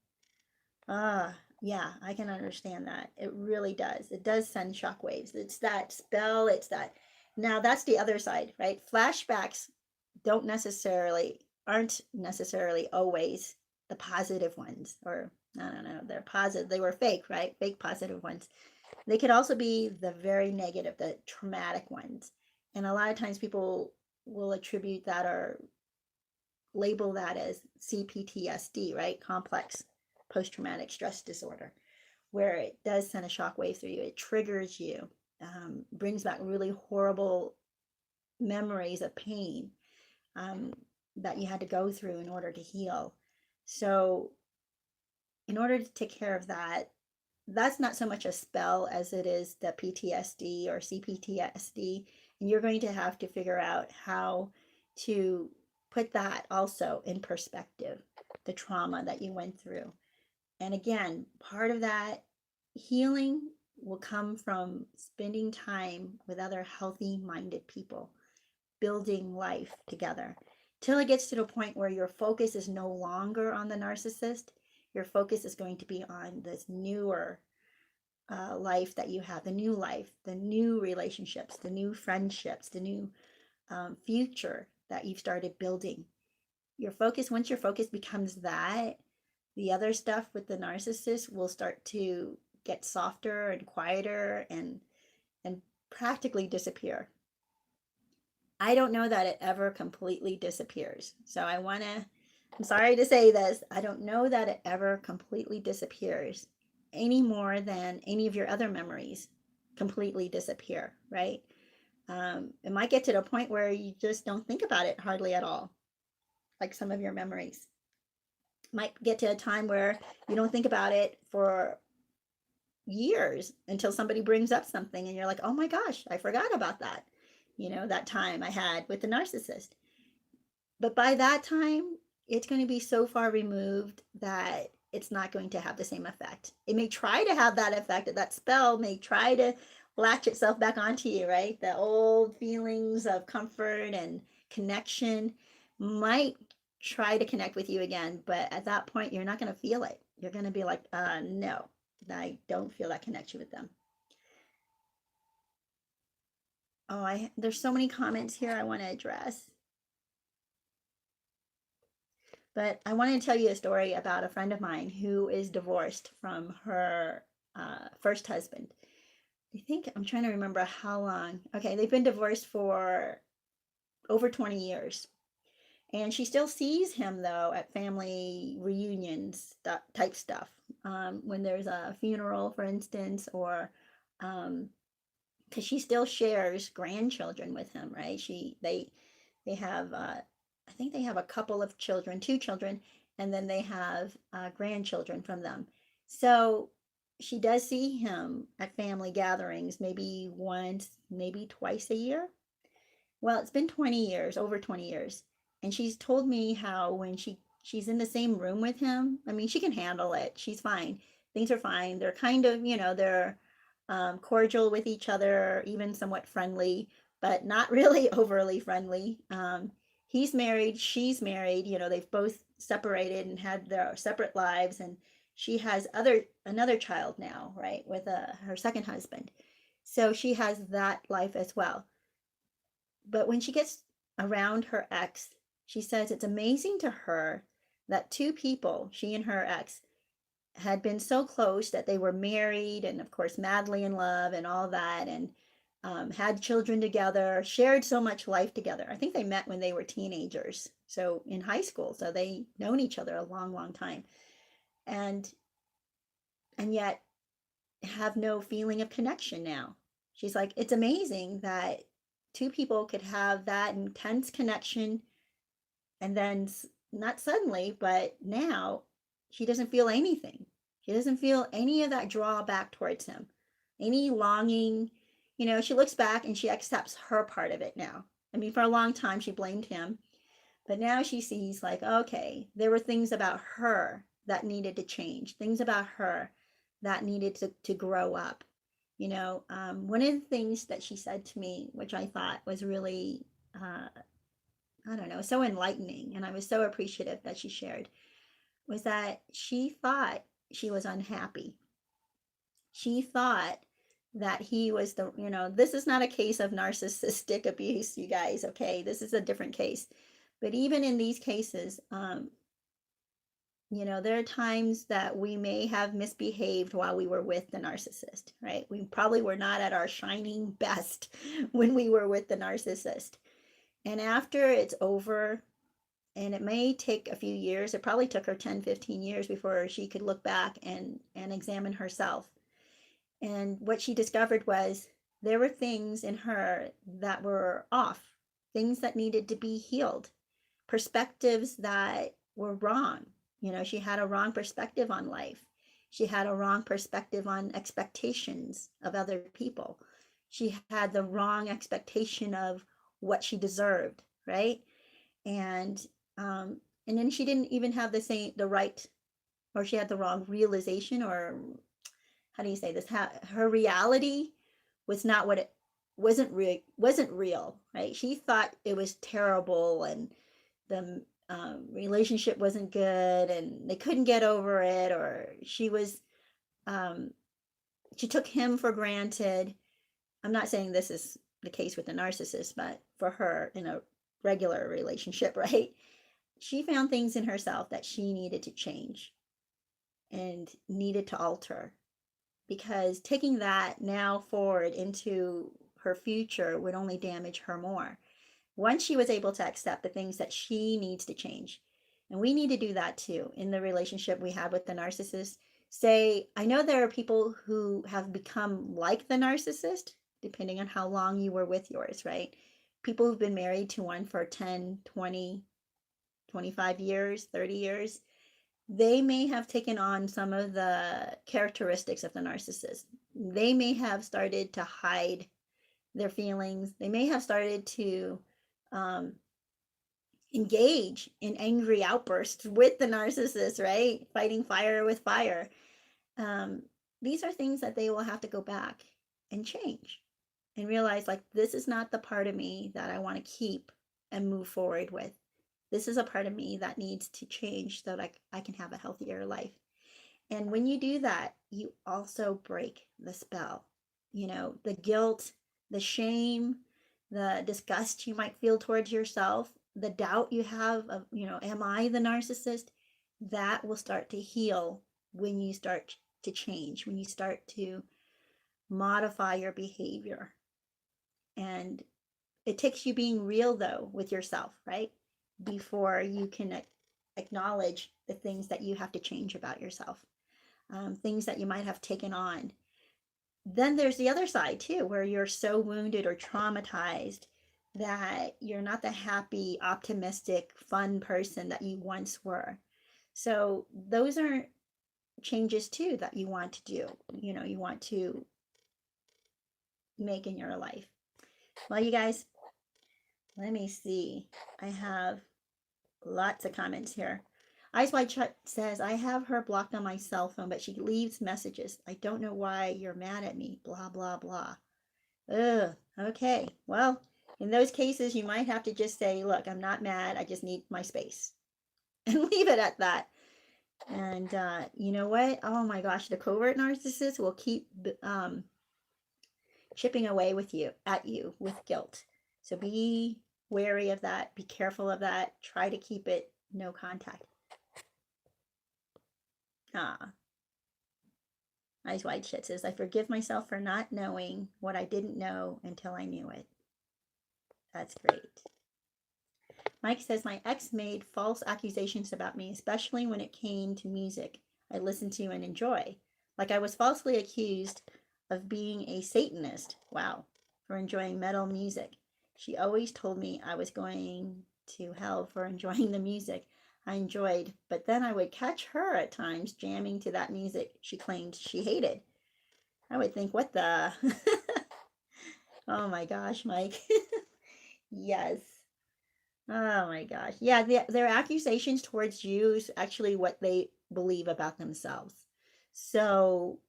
Yeah, I can understand that. It really does. It does send shockwaves. It's that spell. It's that. Now that's the other side, right? Flashbacks aren't necessarily always the positive ones, or I don't know, they're positive. They were fake, right? Fake positive ones. They could also be the very negative, the traumatic ones. And a lot of times people will attribute that or label that as CPTSD, right? Complex post-traumatic stress disorder, where it does send a shockwave through you. It triggers you, brings back really horrible memories of pain that you had to go through in order to heal. So in order to take care of that, that's not so much a spell as it is the PTSD or CPTSD. And you're going to have to figure out how to put that also in perspective, the trauma that you went through. And again, part of that healing will come from spending time with other healthy minded people, building life together, till it gets to the point where your focus is no longer on the narcissist. Your focus is going to be on this newer life that you have, the new life, the new relationships, the new friendships, the new future that you've started building. Your focus, once your focus becomes that, the other stuff with the narcissist will start to get softer and quieter and practically disappear. I don't know that it ever completely disappears. So I'm sorry to say this, I don't know that it ever completely disappears any more than any of your other memories completely disappear, right? It might get to the point where you just don't think about it hardly at all, like some of your memories. Might get to a time where you don't think about it for years until somebody brings up something and you're like, oh my gosh, I forgot about that. That time I had with the narcissist. But by that time, it's going to be so far removed that it's not going to have the same effect. It may try to have that effect, that spell may try to latch itself back onto you, right? The old feelings of comfort and connection might try to connect with you again, but at that point, you're not going to feel it. You're going to be like, no, I don't feel that connection with them. Oh, there's so many comments here I want to address. But I want to tell you a story about a friend of mine who is divorced from her first husband. I'm trying to remember how long. Okay, they've been divorced for over 20 years. And she still sees him, though, at family reunions type stuff. When there's a funeral, for instance, or because she still shares grandchildren with him, right? They have I think they have a couple of children, 2 children, and then they have grandchildren from them. So she does see him at family gatherings, maybe once, maybe twice a year. Well, it's been 20 years, over 20 years. And she's told me how when she's in the same room with him, I mean, she can handle it. She's fine. Things are fine. They're kind of, they're cordial with each other, even somewhat friendly, but not really overly friendly. He's married, she's married, they've both separated and had their separate lives, and she has another child now, right, with her second husband. So she has that life as well. But when she gets around her ex, she says it's amazing to her that 2 people, she and her ex, had been so close that they were married and, of course, madly in love and all that, and had children together, shared so much life together. I think they met when they were teenagers, so in high school, so they known each other a long, long time, and yet have no feeling of connection now. She's like, it's amazing that 2 people could have that intense connection, and then not suddenly, but now she doesn't feel anything. She doesn't feel any of that drawback towards him, any longing. She looks back and she accepts her part of it now. I mean, for a long time, she blamed him. But now she sees, like, okay, there were things about her that needed to change, things about her that needed to grow up. One of the things that she said to me, which I thought was really, I don't know, so enlightening, and I was so appreciative that she shared, was that she thought she was unhappy. She thought that he was this is not a case of narcissistic abuse, you guys, okay? This is a different case. But even in these cases, there are times that we may have misbehaved while we were with the narcissist, right? We probably were not at our shining best when we were with the narcissist. And after it's over, and it may take a few years, it probably took her 10, 15 years before she could look back and examine herself. And what she discovered was there were things in her that were off, things that needed to be healed, perspectives that were wrong. She had a wrong perspective on life. She had a wrong perspective on expectations of other people. She had the wrong expectation of what she deserved, right? And then she didn't even have the right, or she had the wrong realization, or how do you say this? Her reality was not what it wasn't real, right? She thought it was terrible, and the relationship wasn't good, and they couldn't get over it, or she She took him for granted. I'm not saying this is the case with the narcissist, but for her in a regular relationship, right? She found things in herself that she needed to change and needed to alter, because taking that now forward into her future would only damage her more. Once she was able to accept the things that she needs to change, and we need to do that too in the relationship we have with the narcissist. Say, I know there are people who have become like the narcissist, depending on how long you were with yours, right? People who've been married to one for 10, 20, 25 years, 30 years, they may have taken on some of the characteristics of the narcissist. They may have started to hide their feelings. They may have started to engage in angry outbursts with the narcissist, right? Fighting fire with fire. These are things that they will have to go back and change and realize, like, this is not the part of me that I want to keep and move forward with. This is a part of me that needs to change so that I can have a healthier life. And when you do that, you also break the spell. You know, the guilt, the shame, the disgust you might feel towards yourself, the doubt you have of, am I the narcissist? That will start to heal when you start to change, when you start to modify your behavior. And it takes you being real, though, with yourself, right? Before you can acknowledge the things that you have to change about yourself, things that you might have taken on. Then there's the other side too, where you're so wounded or traumatized that you're not the happy, optimistic, fun person that you once were. So those are changes too that you want to do, you want to make in your life. Well, you guys, let me see. I have lots of comments here. Eyes Wide Shut says, I have her blocked on my cell phone, but she leaves messages. I don't know why you're mad at me, blah, blah, blah. Ugh, okay. Well, in those cases, you might have to just say, look, I'm not mad. I just need my space. And leave it at that. And you know what? Oh my gosh, the covert narcissist will keep chipping away at you with guilt. So be wary of that. Be careful of that. Try to keep it no contact. Eyes Wide Shut says, I forgive myself for not knowing what I didn't know until I knew it. That's great. Mike says, my ex made false accusations about me, especially when it came to music I listened to and enjoy. Like I was falsely accused of being a Satanist. Wow. For enjoying metal music. She always told me I was going to hell for enjoying the music I enjoyed, but then I would catch her at times jamming to that music she claimed she hated. I would think, what the? Oh my gosh, Mike. Yes. Oh my gosh. Yeah, their accusations towards you is actually what they believe about themselves. So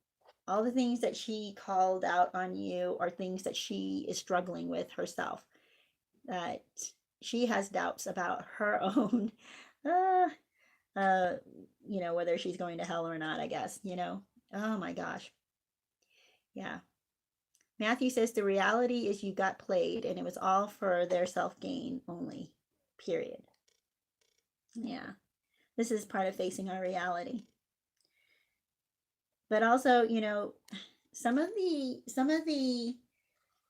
all the things that she called out on you are things that she is struggling with herself, that she has doubts about her own, whether she's going to hell or not, I guess, Oh my gosh. Yeah. Matthew says the reality is you got played and it was all for their self-gain only, period. Yeah. This is part of facing our reality. But also, some of the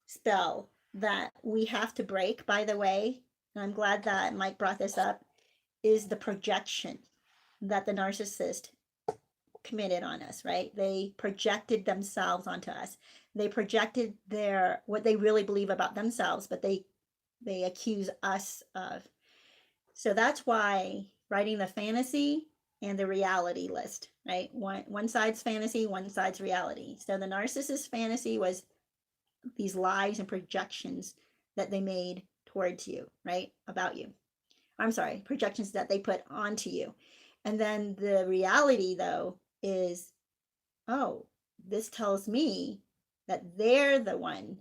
spell that we have to break, by the way, and I'm glad that Mike brought this up, is the projection that the narcissist committed on us, right? They projected themselves onto us. They projected what they really believe about themselves, but they accuse us of. So that's why writing the fantasy and the reality list, right? One side's fantasy, one side's reality. So the narcissist fantasy was these lies and projections that they made towards you, right? About you. I'm sorry, projections that they put onto you. And then the reality, though, is, oh, this tells me that they're the one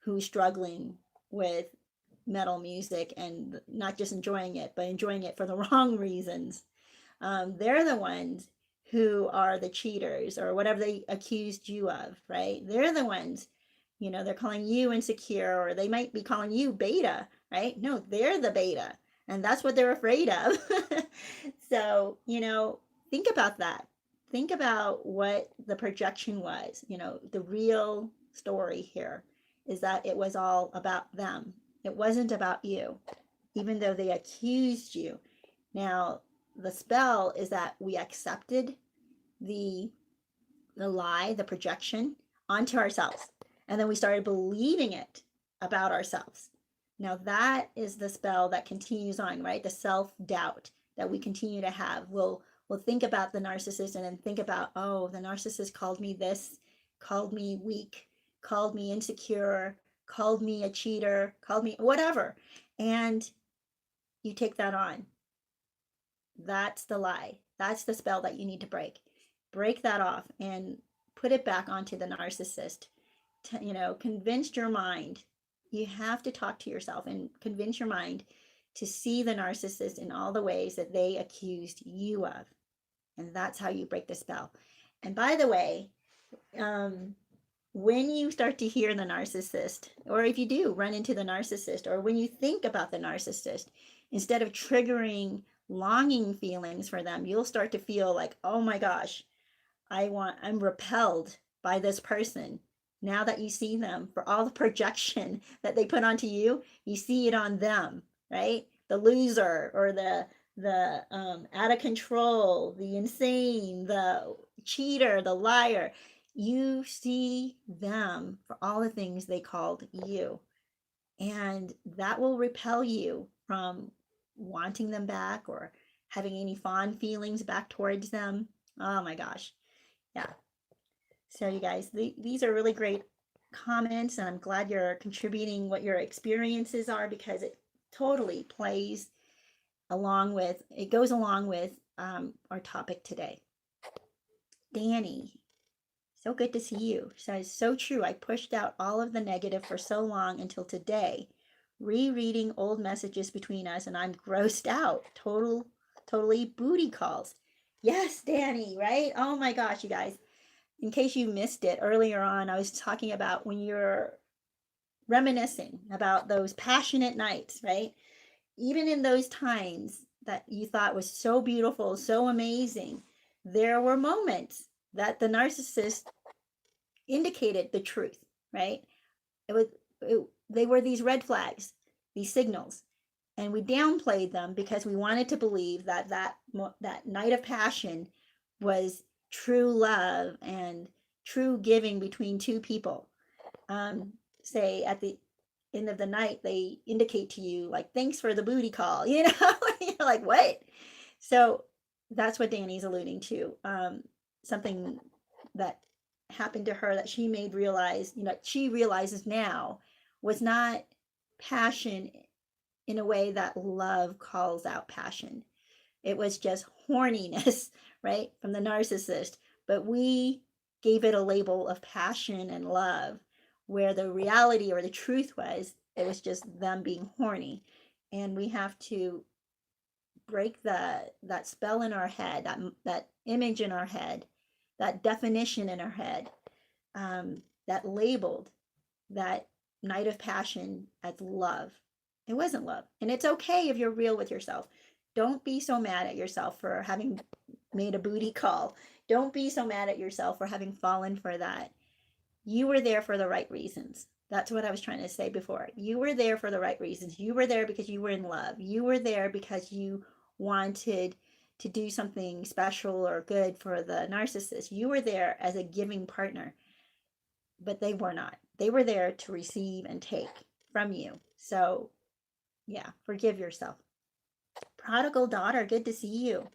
who's struggling with metal music and not just enjoying it, but enjoying it for the wrong reasons. They're the ones who are the cheaters or whatever they accused you of, right? They're the ones, they're calling you insecure, or they might be calling you beta, right? No, they're the beta, and that's what they're afraid of. So, think about that. Think about what the projection was. The real story here is that it was all about them. It wasn't about you, even though they accused you. Now, the spell is that we accepted the lie, the projection, onto ourselves. And then we started believing it about ourselves. Now, that is the spell that continues on, right? The self-doubt that we continue to have. We'll think about the narcissist and then think about, oh, the narcissist called me this, called me weak, called me insecure, called me a cheater, called me whatever. And you take that on. That's the lie. That's the spell that you need to break. Break that off and put it back onto the narcissist. Convince your mind. You have to talk to yourself and convince your mind to see the narcissist in all the ways that they accused you of. And that's how you break the spell. And by the way, when you start to hear the narcissist, or if you do run into the narcissist, or when you think about the narcissist, instead of triggering longing feelings for them, you'll start to feel like, oh my gosh, I'm repelled by this person. Now that you see them, for all the projection that they put onto you, you see it on them, right? The loser, or the out of control, the insane, the cheater, the liar. You see them for all the things they called you. And that will repel you from wanting them back or having any fond feelings back towards them. Oh my gosh. Yeah. So you guys, these are really great comments, and I'm glad you're contributing what your experiences are, because it totally goes along with our topic today. Danny, so good to see you. Says, so true. I pushed out all of the negative for so long until today, rereading old messages between us, and I'm grossed out. Totally booty calls. Yes, Danny, right? Oh my gosh, you guys. In case you missed it earlier on, I was talking about when you're reminiscing about those passionate nights, right? Even in those times that you thought was so beautiful, so amazing, there were moments that the narcissist indicated the truth, right? They were these red flags, these signals, and we downplayed them because we wanted to believe that night of passion was true love and true giving between two people. Say at the end of the night, they indicate to you like, thanks for the booty call, you're like, what? So that's what Danny's alluding to. Something that happened to her that she she realizes now was not passion in a way that love calls out passion. It was just horniness, right, from the narcissist. But we gave it a label of passion and love, where the reality or the truth was, it was just them being horny. And we have to break that spell in our head, that image in our head, that definition in our head, that labeled that night of passion as love. It wasn't love. And it's okay if you're real with yourself. Don't be so mad at yourself for having made a booty call. Don't be so mad at yourself for having fallen for that. You were there for the right reasons. That's what I was trying to say before. You were there for the right reasons. You were there because you were in love. You were there because you wanted to do something special or good for the narcissist. You were there as a giving partner, but they were not. They were there to receive and take from you. So yeah, forgive yourself. Prodigal daughter, good to see you.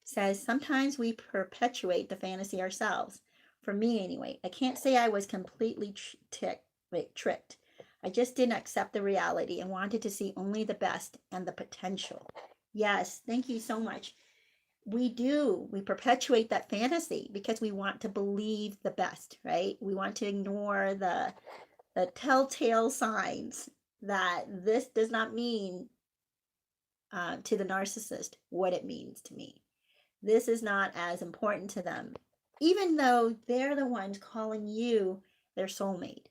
Says, sometimes we perpetuate the fantasy ourselves. For me anyway, I can't say I was completely tricked. I just didn't accept the reality and wanted to see only the best and the potential. Yes, thank you so much. We perpetuate that fantasy because we want to believe the best, right? We want to ignore the telltale signs that this does not mean to the narcissist what it means to me. This is not as important to them, even though they're the ones calling you their soulmate,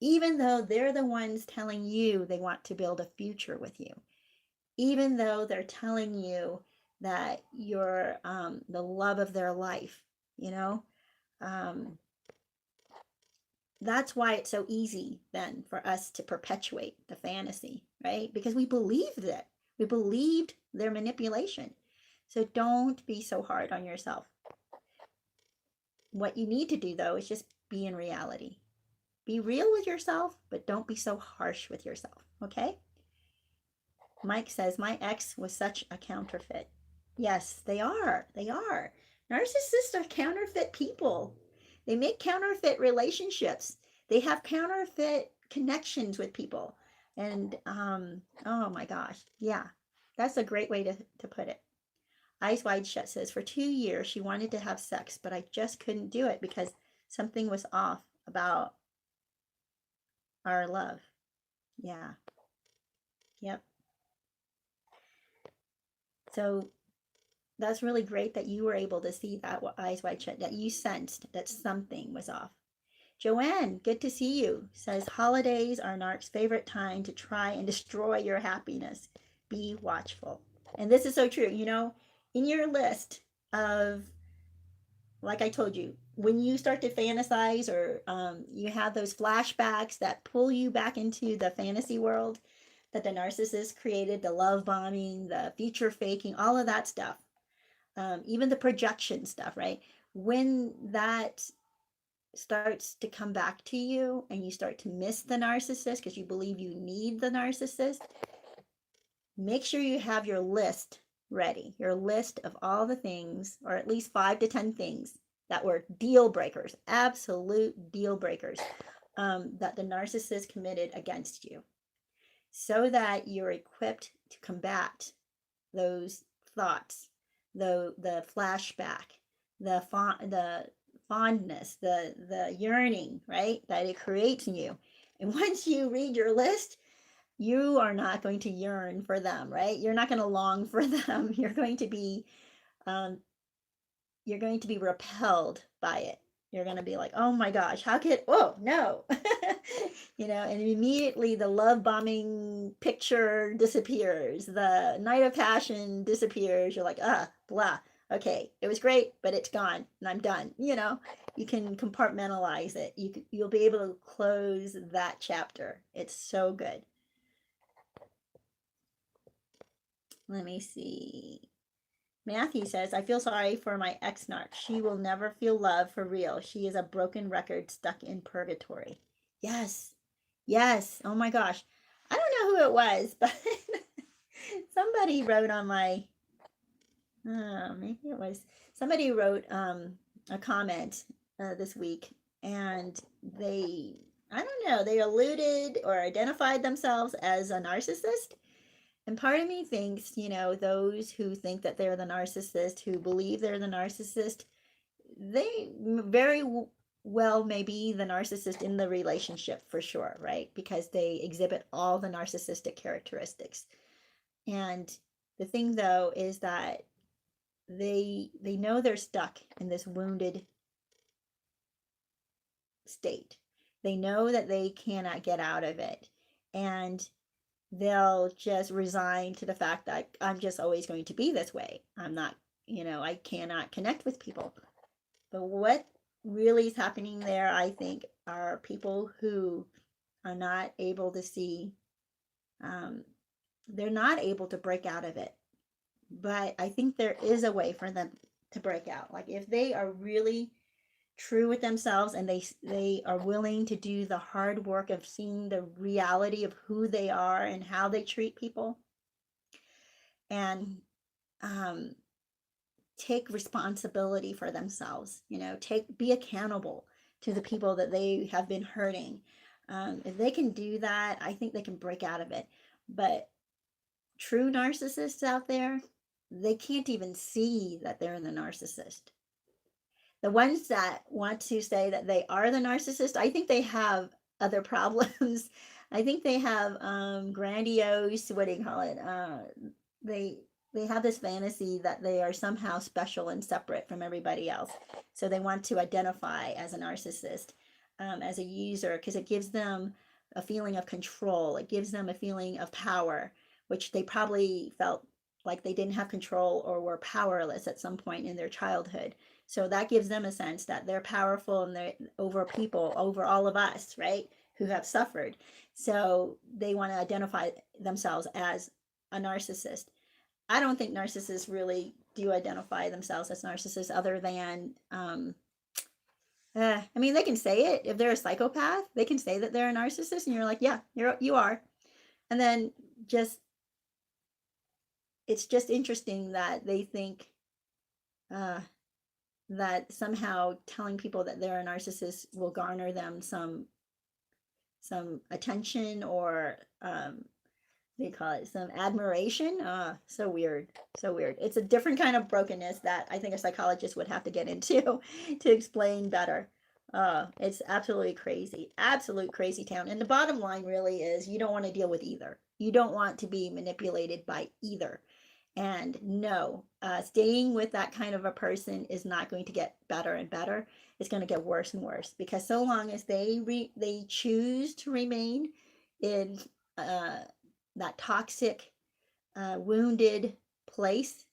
even though they're the ones telling you they want to build a future with you, even though they're telling you that you're the love of their life, you know. Um, that's why it's so easy then for us to perpetuate the fantasy, right? Because we believed it. We believed their manipulation. So don't be so hard on yourself. What you need to do, though, is just be in reality. Be real with yourself, but don't be so harsh with yourself, okay? Mike says, my ex was such a counterfeit. Yes, they are. They are. Narcissists are counterfeit people. They make counterfeit relationships. They have counterfeit connections with people. And oh my gosh, yeah, that's a great way to put it. Eyes Wide Shut says, for 2 years she wanted to have sex, but I just couldn't do it because something was off about our love. Yeah. Yep. So that's really great that you were able to see that, Eyes Wide Shut, that you sensed that something was off. Joanne, good to see you, says holidays are Narc's favorite time to try and destroy your happiness. Be watchful. And this is so true. You know, in your list of, like I told you, when you start to fantasize or you have those flashbacks that pull you back into the fantasy world that the narcissist created, the love bombing, the future faking, all of that stuff, even the projection stuff, right? When that starts to come back to you and you start to miss the narcissist because you believe you need the narcissist, make sure you have your list ready, your list of all the things, or at least 5 to 10 things that were deal breakers, absolute deal breakers, that the narcissist committed against you, so that you're equipped to combat those thoughts, the flashback, the fondness, the yearning, right, that it creates in you. And once you read your list, you are not going to yearn for them, right? You're not going to long for them. You're going to be repelled by it. You're going to be like, oh my gosh, how could, oh no. You know, and immediately the love bombing picture disappears. The night of passion disappears. You're like, blah. Okay, it was great, but it's gone and I'm done. You know, you can compartmentalize it. You'll be able to close that chapter. It's so good. Let me see. Matthew says, I feel sorry for my ex-narc. She will never feel love for real. She is a broken record stuck in purgatory. Yes. Yes. Oh my gosh. I don't know who it was, but somebody wrote on my, maybe it was, somebody wrote a comment this week, and they, I don't know, they alluded or identified themselves as a narcissist. And part of me thinks, you know, those who think that they're the narcissist, who believe they're the narcissist, they very well may be the narcissist in the relationship for sure, right? Because they exhibit all the narcissistic characteristics. And the thing, though, is that they know they're stuck in this wounded state. They know that they cannot get out of it. And they'll just resign to the fact that I'm just always going to be this way. I'm not, you know, I cannot connect with people. But what really is happening there, I think, are people who are not able to see, they're not able to break out of it. But I think there is a way for them to break out. Like if they are really true with themselves and they are willing to do the hard work of seeing the reality of who they are and how they treat people, and take responsibility for themselves, you know, be accountable to the people that they have been hurting. If they can do that, I think they can break out of it. But true narcissists out there, they can't even see that they're the narcissist. The ones that want to say that they are the narcissist, I think they have other problems. I think they have grandiose, what do you call it? they have this fantasy that they are somehow special and separate from everybody else. So they want to identify as a narcissist, as a user, because it gives them a feeling of control. It gives them a feeling of power, which they probably felt like they didn't have control or were powerless at some point in their childhood. So that gives them a sense that they're powerful and they're over people, over all of us, right, who have suffered. So they want to identify themselves as a narcissist. I don't think narcissists really do identify themselves as narcissists, other than, I mean, they can say it. If they're a psychopath, they can say that they're a narcissist, and you're like, yeah, you are. And then just, it's just interesting that they think that somehow telling people that they're a narcissist will garner them some attention, or they call it some admiration. So weird, so weird. It's a different kind of brokenness that I think a psychologist would have to get into to explain better. It's absolutely crazy, absolute crazy town. And the bottom line really is, you don't want to deal with either. You don't want to be manipulated by either. And no, staying with that kind of a person is not going to get better and better. It's going to get worse and worse, because so long as they choose to remain in that toxic, wounded place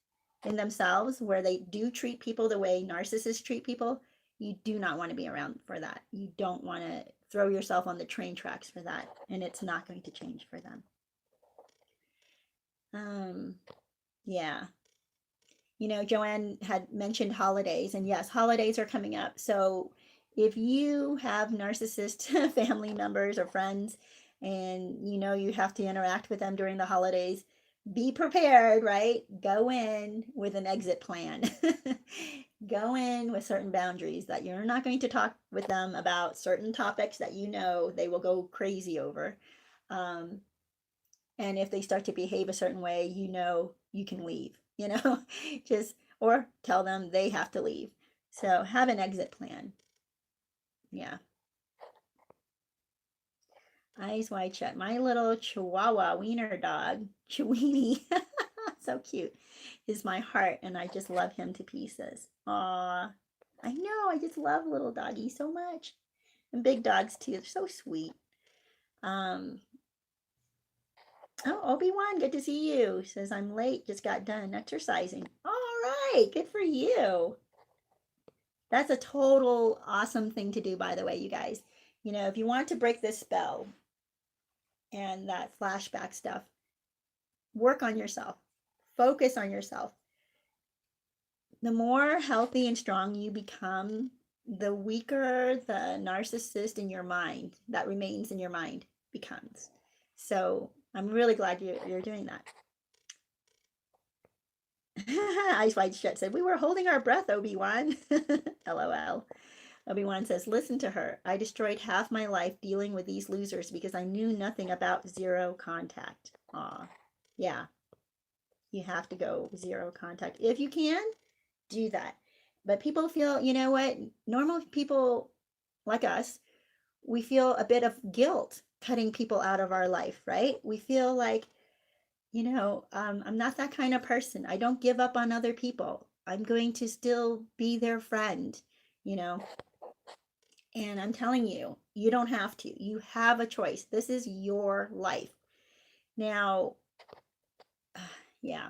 in themselves, where they do treat people the way narcissists treat people, you do not want to be around for that. You don't want to throw yourself on the train tracks for that, and it's not going to change for them. Yeah. You know, Joanne had mentioned holidays, and yes, holidays are coming up. So if you have narcissist family members or friends, and you know you have to interact with them during the holidays, be prepared, right? Go in with an exit plan. Go in with certain boundaries, that you're not going to talk with them about certain topics that you know they will go crazy over. And if they start to behave a certain way, you know you can leave, you know, just, or tell them they have to leave. So have an exit plan. Yeah. Eyes wide shut. My little Chihuahua wiener dog, Chewini, so cute, is my heart, and I just love him to pieces. Aw, I know, I just love little doggies so much. And big dogs too, they're so sweet. Oh, Obi-Wan, good to see you. Says, I'm late, just got done exercising. All right, good for you. That's a total awesome thing to do, by the way, you guys. You know, if you want to break this spell and that flashback stuff, work on yourself. Focus on yourself. The more healthy and strong you become, the weaker the narcissist in your mind, that remains in your mind, becomes. So I'm really glad you're doing that. Eyes wide shut said, we were holding our breath, Obi-Wan. LOL. Obi-Wan says, listen to her. I destroyed half my life dealing with these losers because I knew nothing about zero contact. Aw, yeah. You have to go zero contact. If you can, do that. But people feel, you know what? Normal people like us, we feel a bit of guilt cutting people out of our life, right? We feel like, you know, I'm not that kind of person. I don't give up on other people. I'm going to still be their friend, you know. And I'm telling you, you don't have to. You have a choice. This is your life. Now, yeah,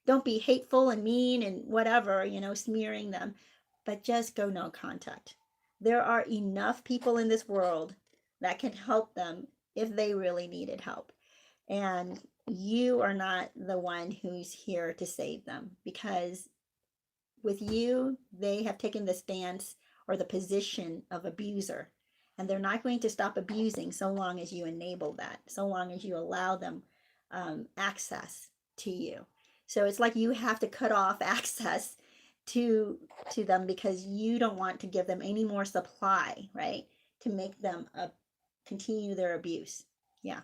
don't be hateful and mean and whatever, you know, smearing them, but just go no contact. There are enough people in this world that can help them if they really needed help. And you are not the one who's here to save them, because with you, they have taken the stance or the position of abuser. And they're not going to stop abusing so long as you enable that, so long as you allow them access to you. So it's like you have to cut off access to them, because you don't want to give them any more supply, right? To make them continue their abuse. Yeah.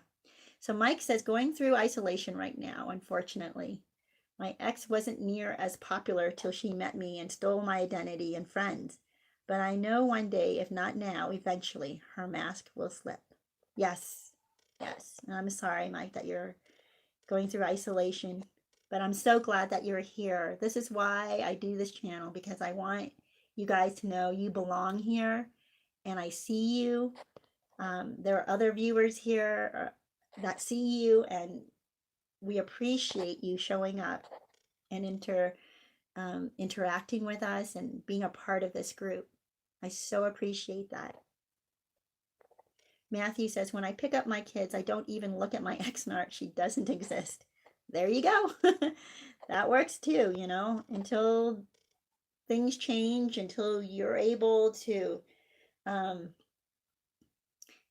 So Mike says, going through isolation right now, unfortunately. My ex wasn't near as popular till she met me and stole my identity and friends. But I know one day, if not now, eventually, her mask will slip. Yes, yes. And I'm sorry, Mike, that you're going through isolation. But I'm so glad that you're here. This is why I do this channel, because I want you guys to know you belong here, and I see you. There are other viewers here that see you, and we appreciate you showing up and interacting with us and being a part of this group. I so appreciate that. Matthew says, when I pick up my kids, I don't even look at my ex-narc. She doesn't exist. There you go. That works too, you know, until things change, until you're able to, and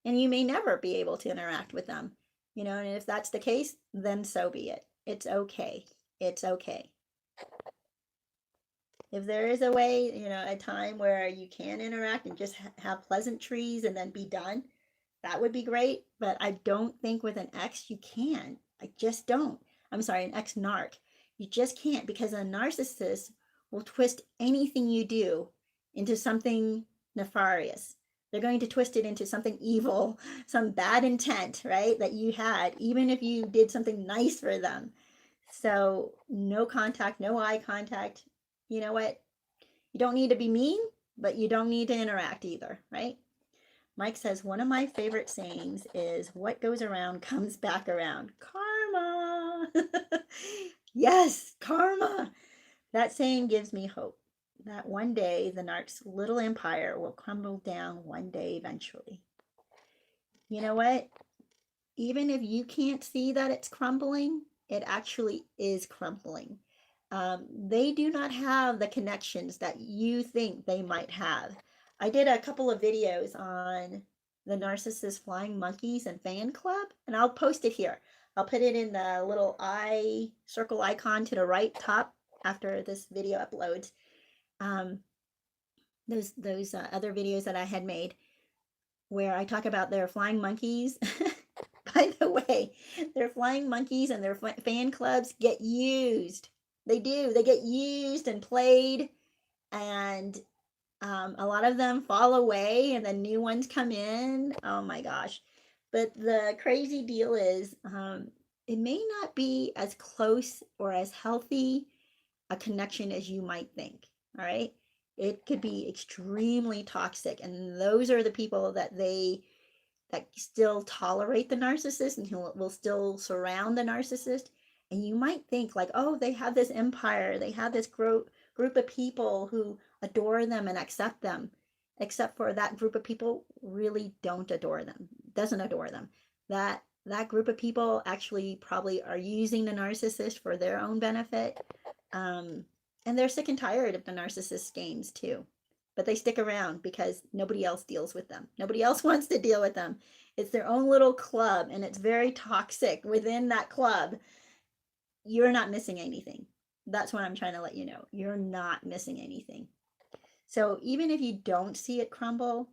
you may never be able to interact with them, you know, and if that's the case, then so be it. It's okay. It's okay. If there is a way, you know, a time where you can interact and just have pleasantries and then be done, that would be great. But I don't think with an ex you can. I just don't. I'm sorry, an ex-narc. You just can't, because a narcissist will twist anything you do into something nefarious. They're going to twist it into something evil, some bad intent, right, that you had, even if you did something nice for them. So no contact, no eye contact. You know what? You don't need to be mean, but you don't need to interact either, right? Mike says, one of my favorite sayings is, what goes around comes back around. Karma. Yes, karma. That saying gives me hope that one day the narc's little empire will crumble down one day eventually. You know what? Even if you can't see that it's crumbling, it actually is crumbling. They do not have the connections that you think they might have. I did a couple of videos on the Narcissist Flying Monkeys and fan club, and I'll post it here. I'll put it in the little eye circle icon to the right top after this video uploads. Those other videos that I had made where I talk about their flying monkeys. By the way, their flying monkeys and their fan clubs get used. They do. They get used and played, and a lot of them fall away and then new ones come in. Oh my gosh. But the crazy deal is it may not be as close or as healthy a connection as you might think. All right. It could be extremely toxic. And those are the people that still tolerate the narcissist and who will still surround the narcissist. And you might think like, oh, they have this empire. They have this group of people who adore them and accept them, except for that group of people really don't adore them, doesn't adore them. That group of people actually probably are using the narcissist for their own benefit. And they're sick and tired of the narcissist games too. But they stick around because nobody else deals with them. Nobody else wants to deal with them. It's their own little club, and it's very toxic within that club. You're not missing anything. That's what I'm trying to let you know. You're not missing anything. So even if you don't see it crumble,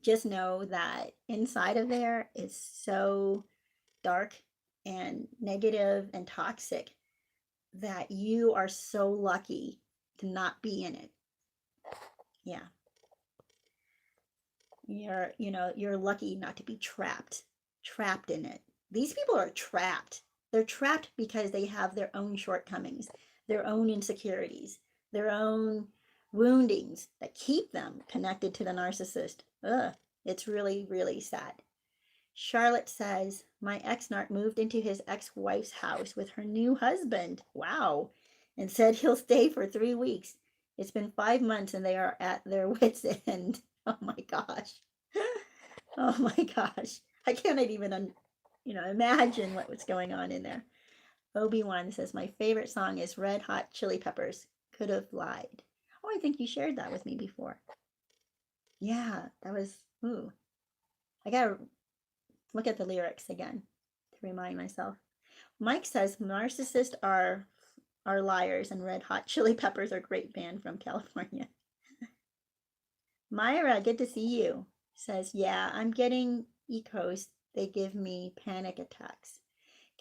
just know that inside of there is so dark and negative and toxic that you are so lucky to not be in it. Yeah. You're lucky not to be trapped in it. These people are trapped. They're trapped because they have their own shortcomings, their own insecurities, their own woundings that keep them connected to the narcissist. Ugh, it's really, really sad. Charlotte says, my ex-narc moved into his ex-wife's house with her new husband. Wow. And said he'll stay for 3 weeks. It's been 5 months and they are at their wits' end. Oh my gosh. Oh my gosh. I cannot even, imagine what was going on in there. Obi-Wan says, my favorite song is Red Hot Chili Peppers. Could have lied. Oh, I think you shared that with me before. Yeah, that was, ooh. I gotta look at the lyrics again to remind myself. Mike says, narcissists are liars and Red Hot Chili Peppers are a great band from California. Myra, good to see you. Says, yeah, I'm getting echos. They give me panic attacks.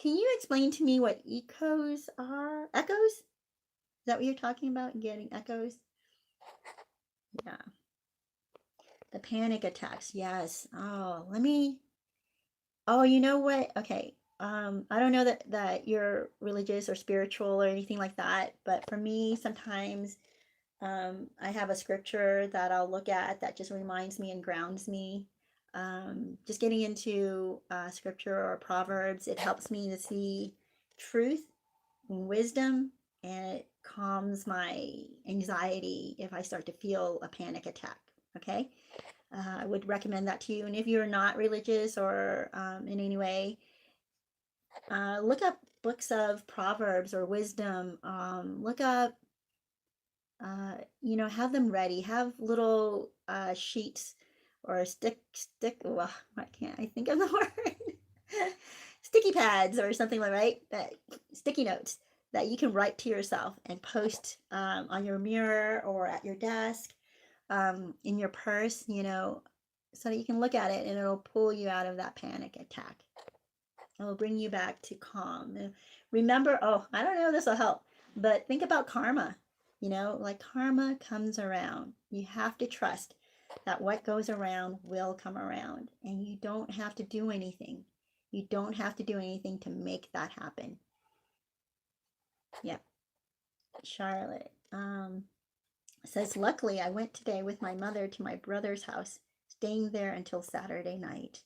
Can you explain to me what echos are? Echoes? Is that what you're talking about? Getting echoes? Yeah. The panic attacks. Yes. Oh, you know what? Okay. I don't know that you're religious or spiritual or anything like that, but for me, sometimes I have a scripture that I'll look at that just reminds me and grounds me. Just getting into scripture or proverbs, it helps me to see truth and wisdom, and it calms my anxiety if I start to feel a panic attack. Okay, I would recommend that to you. And if you're not religious or in any way, look up books of proverbs or wisdom. Look up, have them ready. Have little sheets or well, why can't I think of the word? Sticky pads or something like, right? Sticky notes that you can write to yourself and post on your mirror or at your desk, in your purse, so that you can look at it and it'll pull you out of that panic attack. It will bring you back to calm. And remember, I don't know if this will help, but think about karma. Like karma comes around. You have to trust that what goes around will come around, and you don't have to do anything. You don't have to do anything to make that happen. Yep. Charlotte says, luckily I went today with my mother to my brother's house, staying there until Saturday night.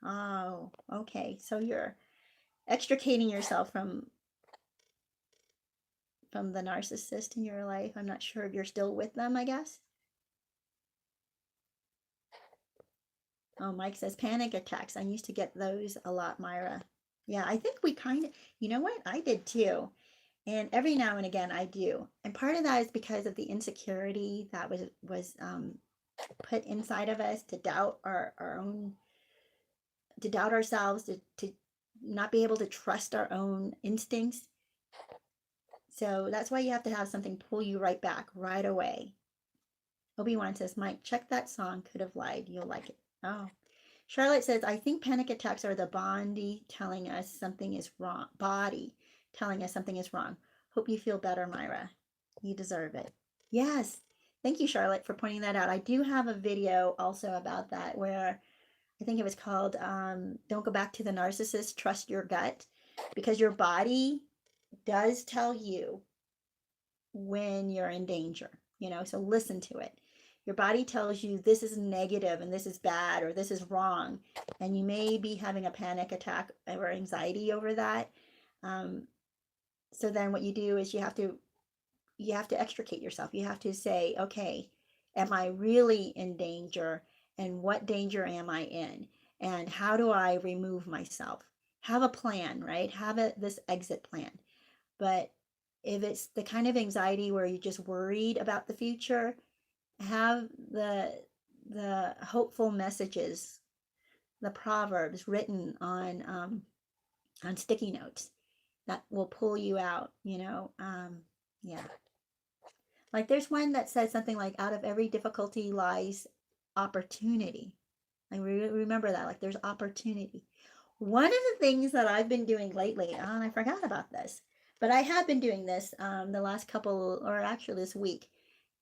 Oh, okay. So you're extricating yourself from the narcissist in your life. I'm not sure if you're still with them, I guess. Oh, Mike says panic attacks. I used to get those a lot, Myra. Yeah, I think we kind of, you know what? I did too. And every now and again I do. And part of that is because of the insecurity that was put inside of us to doubt our own, to doubt ourselves, to not be able to trust our own instincts. So that's why you have to have something pull you right back right away. Obi-Wan says, Mike, check that song, Could Have Lied. You'll like it. Oh. Charlotte says, I think panic attacks are the body telling us something is wrong. Body telling us something is wrong. Hope you feel better, Myra. You deserve it. Yes. Thank you, Charlotte, for pointing that out. I do have a video also about that where I think it was called Don't Go Back to the Narcissist, Trust Your Gut, because your body does tell you when you're in danger, so listen to it. Your body tells you this is negative and this is bad or this is wrong, and you may be having a panic attack or anxiety over that. So then what you do is you have to extricate yourself. You have to say, okay, am I really in danger, and what danger am I in, and how do I remove myself? Have a plan, right? Have this exit plan. But if it's the kind of anxiety where you're just worried about the future, have the hopeful messages, the proverbs written on sticky notes that will pull you out. Yeah. Like there's one that says something like, out of every difficulty lies opportunity. I remember that, like there's opportunity. One of the things that I've been doing lately, and I forgot about this, but I have been doing this the last couple, or actually this week,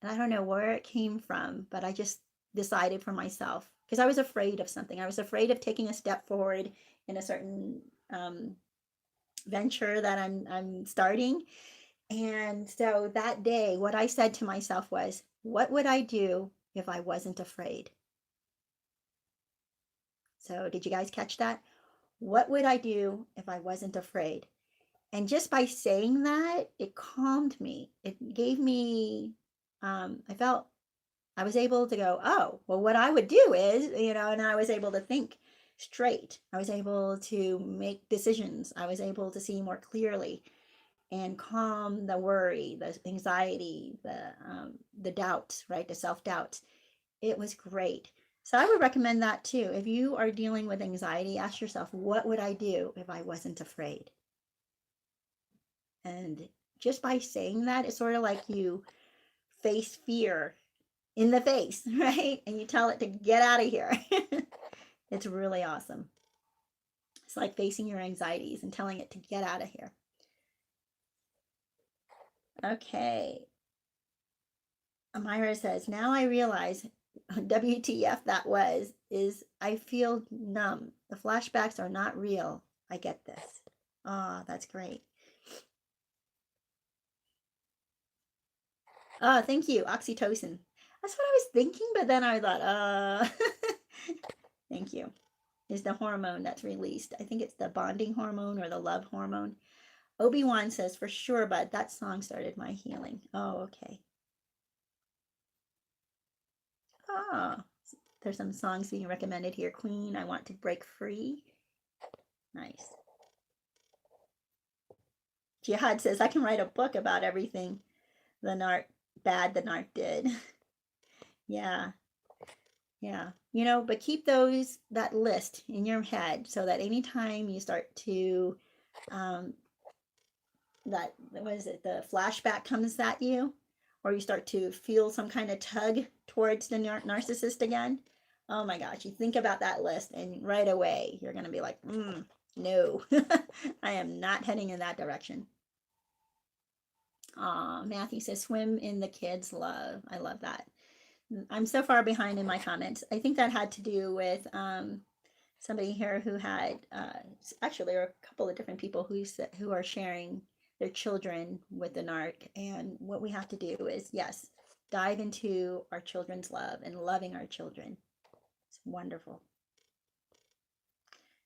and I don't know where it came from, but I just decided for myself, because I was afraid of something. I was afraid of taking a step forward in a certain venture that I'm starting. And so that day, what I said to myself was, what would I do if I wasn't afraid? So did you guys catch that? What would I do if I wasn't afraid? And just by saying that, it calmed me. It gave me, I felt I was able to go, oh, well, what I would do is, and I was able to think straight. I was able to make decisions. I was able to see more clearly and calm the worry, the anxiety, the doubts, right? The self-doubts. It was great. So I would recommend that too. If you are dealing with anxiety, ask yourself, what would I do if I wasn't afraid? And just by saying that, it's sort of like you face fear in the face, right? And you tell it to get out of here. It's really awesome. It's like facing your anxieties and telling it to get out of here. Okay. Amira says, now I realize WTF that is I feel numb. The flashbacks are not real. I get this. Oh, that's great. Oh, thank you. Oxytocin. That's what I was thinking, but then I thought, thank you. Is the hormone that's released. I think it's the bonding hormone or the love hormone. Obi-Wan says, for sure, but that song started my healing. Oh, okay. Ah, there's some songs being recommended here. Queen, I Want to Break Free. Nice. Jihad says, I can write a book about everything the narc did. Yeah. Yeah. But keep that list in your head so that anytime you start to, what is it, the flashback comes at you, or you start to feel some kind of tug towards the narcissist again, oh my gosh, you think about that list and right away you're going to be like, no, I am not heading in that direction. Matthew says, swim in the kids' love. I love that. I'm so far behind in my comments. I think that had to do with somebody here who had, actually, there are a couple of different people who are sharing their children with the narc. And what we have to do is, yes, dive into our children's love and loving our children. It's wonderful.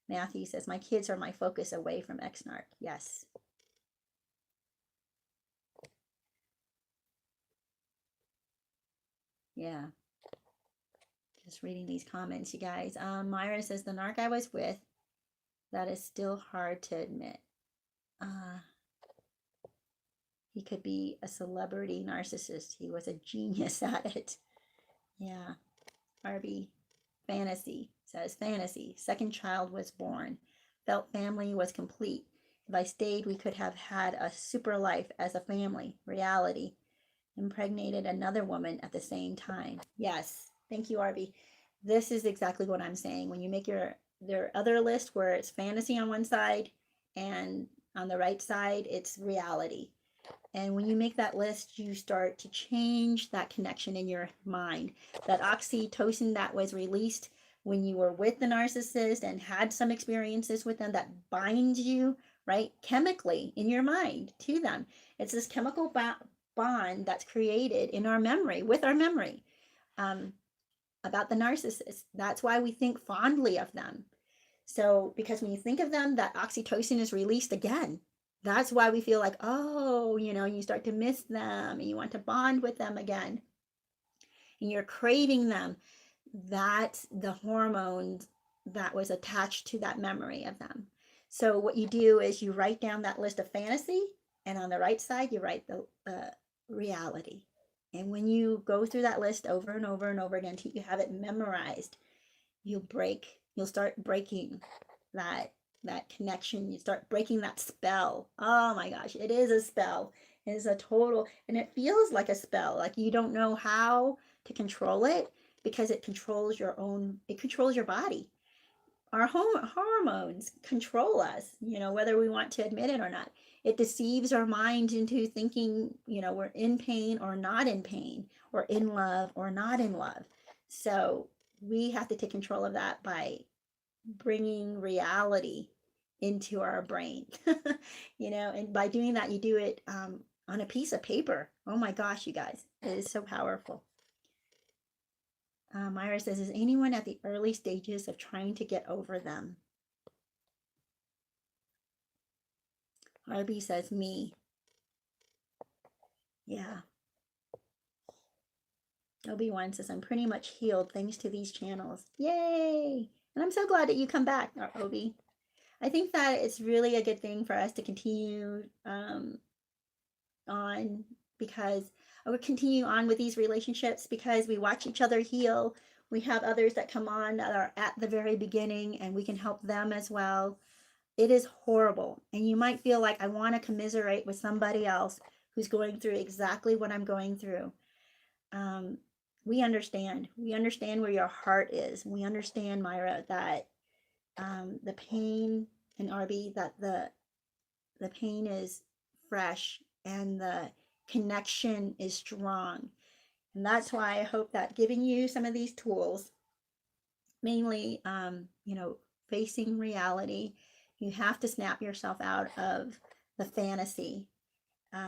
Matthew says, my kids are my focus away from ex-narc. Yes. Yeah. Just reading these comments, you guys. Myra says, the narc I was with, that is still hard to admit. He could be a celebrity narcissist. He was a genius at it. Yeah. Harvey Fantasy says, fantasy. Second child was born. Felt family was complete. If I stayed, we could have had a super life as a family. Reality. Impregnated another woman at the same time. Yes. Thank you, Harvey. This is exactly what I'm saying. When you make your other list where it's fantasy on one side and on the right side, it's reality. And when you make that list, you start to change that connection in your mind. That oxytocin that was released when you were with the narcissist and had some experiences with them, that binds you, right, chemically in your mind to them. It's this chemical bond that's created in our memory, with our memory, about the narcissist. That's why we think fondly of them. So, because when you think of them, that oxytocin is released again. That's why we feel like, oh, you start to miss them and you want to bond with them again. And you're craving them. That's the hormones that was attached to that memory of them. So what you do is you write down that list of fantasy, and on the right side, you write the reality. And when you go through that list over and over and over again until you have it memorized, you'll start breaking that connection. You start breaking that spell. Oh my gosh, it is a spell. It is a total, and it feels like a spell. Like you don't know how to control it because it controls your body. Our hormones control us, whether we want to admit it or not. It deceives our mind into thinking, we're in pain or not in pain, or in love or not in love. So we have to take control of that by bringing reality into our brain. And by doing that, you do it on a piece of paper. Oh my gosh, you guys, it is so powerful. Myra says, is anyone at the early stages of trying to get over them? Harvey says, me. Yeah. Obi-Wan says, I'm pretty much healed thanks to these channels. Yay! And I'm so glad that you come back, Obi. I think that it's really a good thing for us to continue on, because we continue on with these relationships because we watch each other heal. We have others that come on that are at the very beginning and we can help them as well. It is horrible. And you might feel like, I want to commiserate with somebody else who's going through exactly what I'm going through. We understand. We understand where your heart is. We understand, Myra, that the pain, and RB, that the pain is fresh and the connection is strong. And that's why I hope that giving you some of these tools, mainly, facing reality, You have to snap yourself out of the fantasy.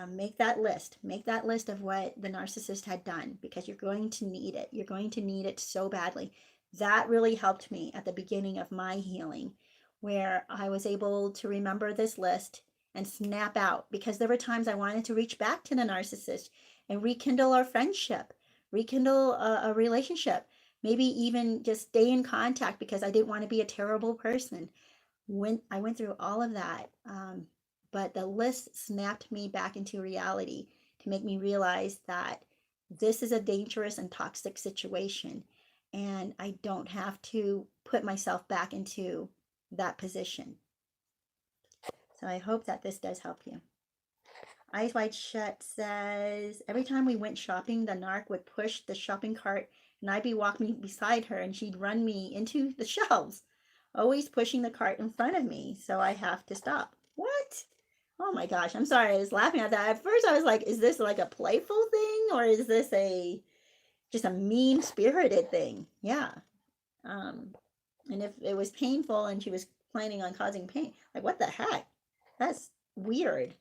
Make that list. Make that list of what the narcissist had done, because you're going to need it. You're going to need it so badly. That really helped me at the beginning of my healing, where I was able to remember this list and snap out, because there were times I wanted to reach back to the narcissist and rekindle our friendship, rekindle a relationship, maybe even just stay in contact, because I didn't want to be a terrible person. When I went through all of that, but the list snapped me back into reality to make me realize that this is a dangerous and toxic situation, and I don't have to put myself back into that position. So I hope that this does help you. Eyes Wide Shut says, every time we went shopping, the narc would push the shopping cart and I'd be walking beside her and she'd run me into the shelves, always pushing the cart in front of me, so I have to stop. What? Oh my gosh, I'm sorry, I was laughing at that. At first I was like, is this like a playful thing, or is this just a mean-spirited thing? Yeah. And if it was painful and she was planning on causing pain, like, what the heck? That's weird.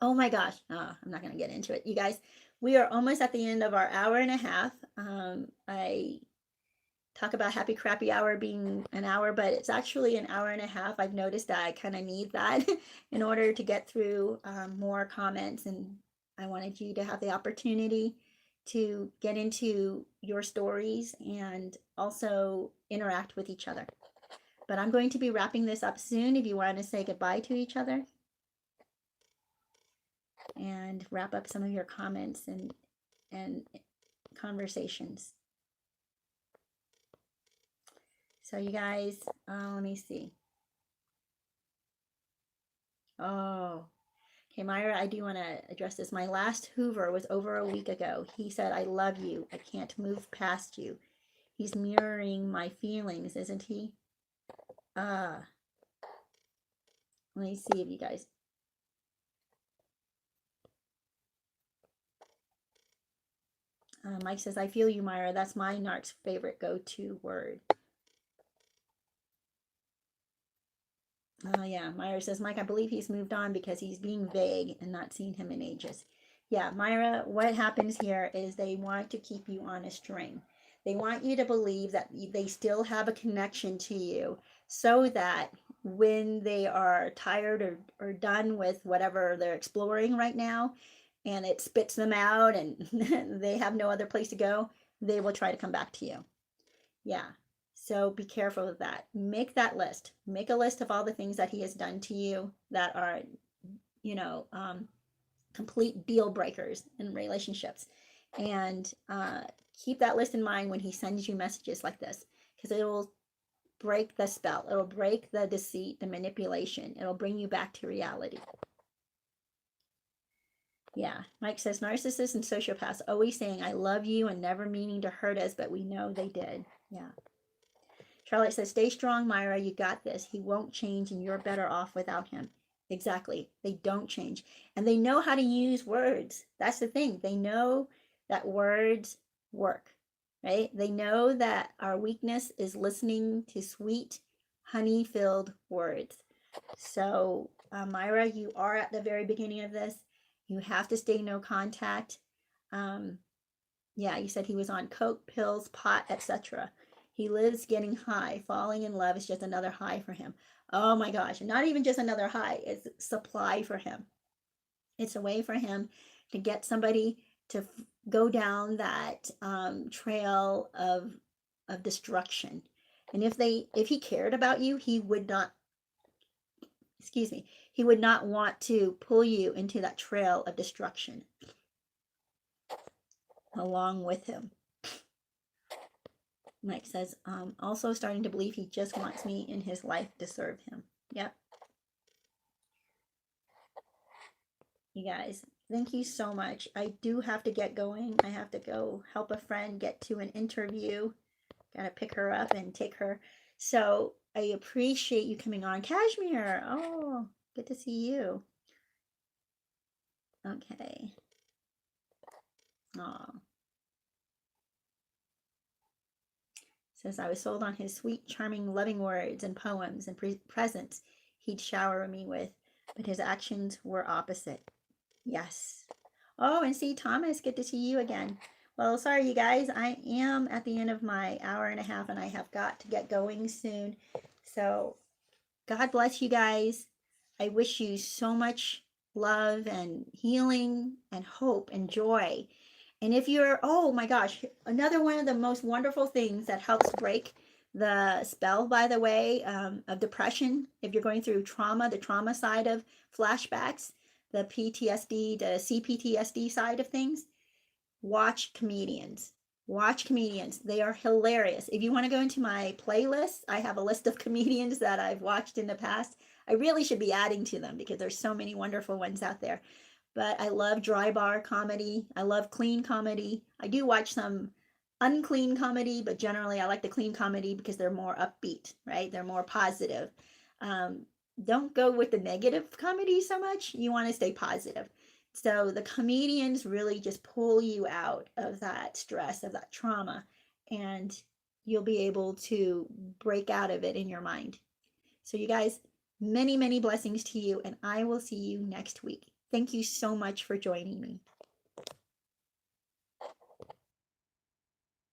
Oh my gosh. Oh, I'm not going to get into it. You guys, we are almost at the end of our hour and a half. I talk about happy crappy hour being an hour, but it's actually an hour and a half. I've noticed that I kind of need that in order to get through more comments, and I wanted you to have the opportunity to get into your stories and also interact with each other. But I'm going to be wrapping this up soon. If you want to say goodbye to each other and wrap up some of your comments and conversations. So you guys, let me see. Oh, okay, Myra, I do want to address this. My last Hoover was over a week ago. He said, I love you. I can't move past you. He's mirroring my feelings, isn't he? Let me see if you guys. Mike says, I feel you, Myra. That's my narc's favorite go-to word. Oh, yeah. Myra says, Mike, I believe he's moved on because he's being vague and not seen him in ages. Yeah, Myra, what happens here is they want to keep you on a string. They want you to believe that they still have a connection to you, so that when they are tired or done with whatever they're exploring right now, and it spits them out and they have no other place to go, they will try to come back to you. Yeah. So be careful of that. Make that list. Make a list of all the things that he has done to you that are, complete deal breakers in relationships. And keep that list in mind when he sends you messages like this, because it will break the spell. It'll break the deceit, the manipulation. It'll bring you back to reality. Yeah, Mike says, narcissists and sociopaths always saying, I love you, and never meaning to hurt us, but we know they did. Yeah. Charlotte says, stay strong, Myra. You got this. He won't change, and you're better off without him. Exactly. They don't change. And they know how to use words. That's the thing. They know that words work, right? They know that our weakness is listening to sweet, honey-filled words. So, Myra, you are at the very beginning of this. You have to stay no contact. Yeah, you said he was on coke, pills, pot, etc. He lives getting high. Falling in love is just another high for him. Oh my gosh, not even just another high. It's supply for him. It's a way for him to get somebody to go down that trail of destruction. And if he cared about you, he would not, he would not want to pull you into that trail of destruction along with him. Mike says, also starting to believe he just wants me in his life to serve him. Yep. You guys, thank you so much. I do have to get going. I have to go help a friend get to an interview. Gotta pick her up and take her. So I appreciate you coming on. Kashmir, oh, good to see you. Okay. Oh. Since I was sold on his sweet, charming, loving words and poems and presents he'd shower me with, but his actions were opposite. Yes. Oh, and see, Thomas, good to see you again. Well, sorry, you guys. I am at the end of my hour and a half, and I have got to get going soon. So, God bless you guys. I wish you so much love and healing and hope and joy. And if you're, oh my gosh, another one of the most wonderful things that helps break the spell, by the way, of depression, if you're going through trauma, the trauma side of flashbacks, the PTSD, the CPTSD side of things, watch comedians. Watch comedians. They are hilarious. If you want to go into my playlist, I have a list of comedians that I've watched in the past. I really should be adding to them because there's so many wonderful ones out there. But I love dry bar comedy. I love clean comedy. I do watch some unclean comedy, but generally I like the clean comedy because they're more upbeat, right? They're more positive. Don't go with the negative comedy so much. You want to stay positive. So the comedians really just pull you out of that stress, of that trauma, and you'll be able to break out of it in your mind. So you guys, many, many blessings to you, and I will see you next week. Thank you so much for joining me.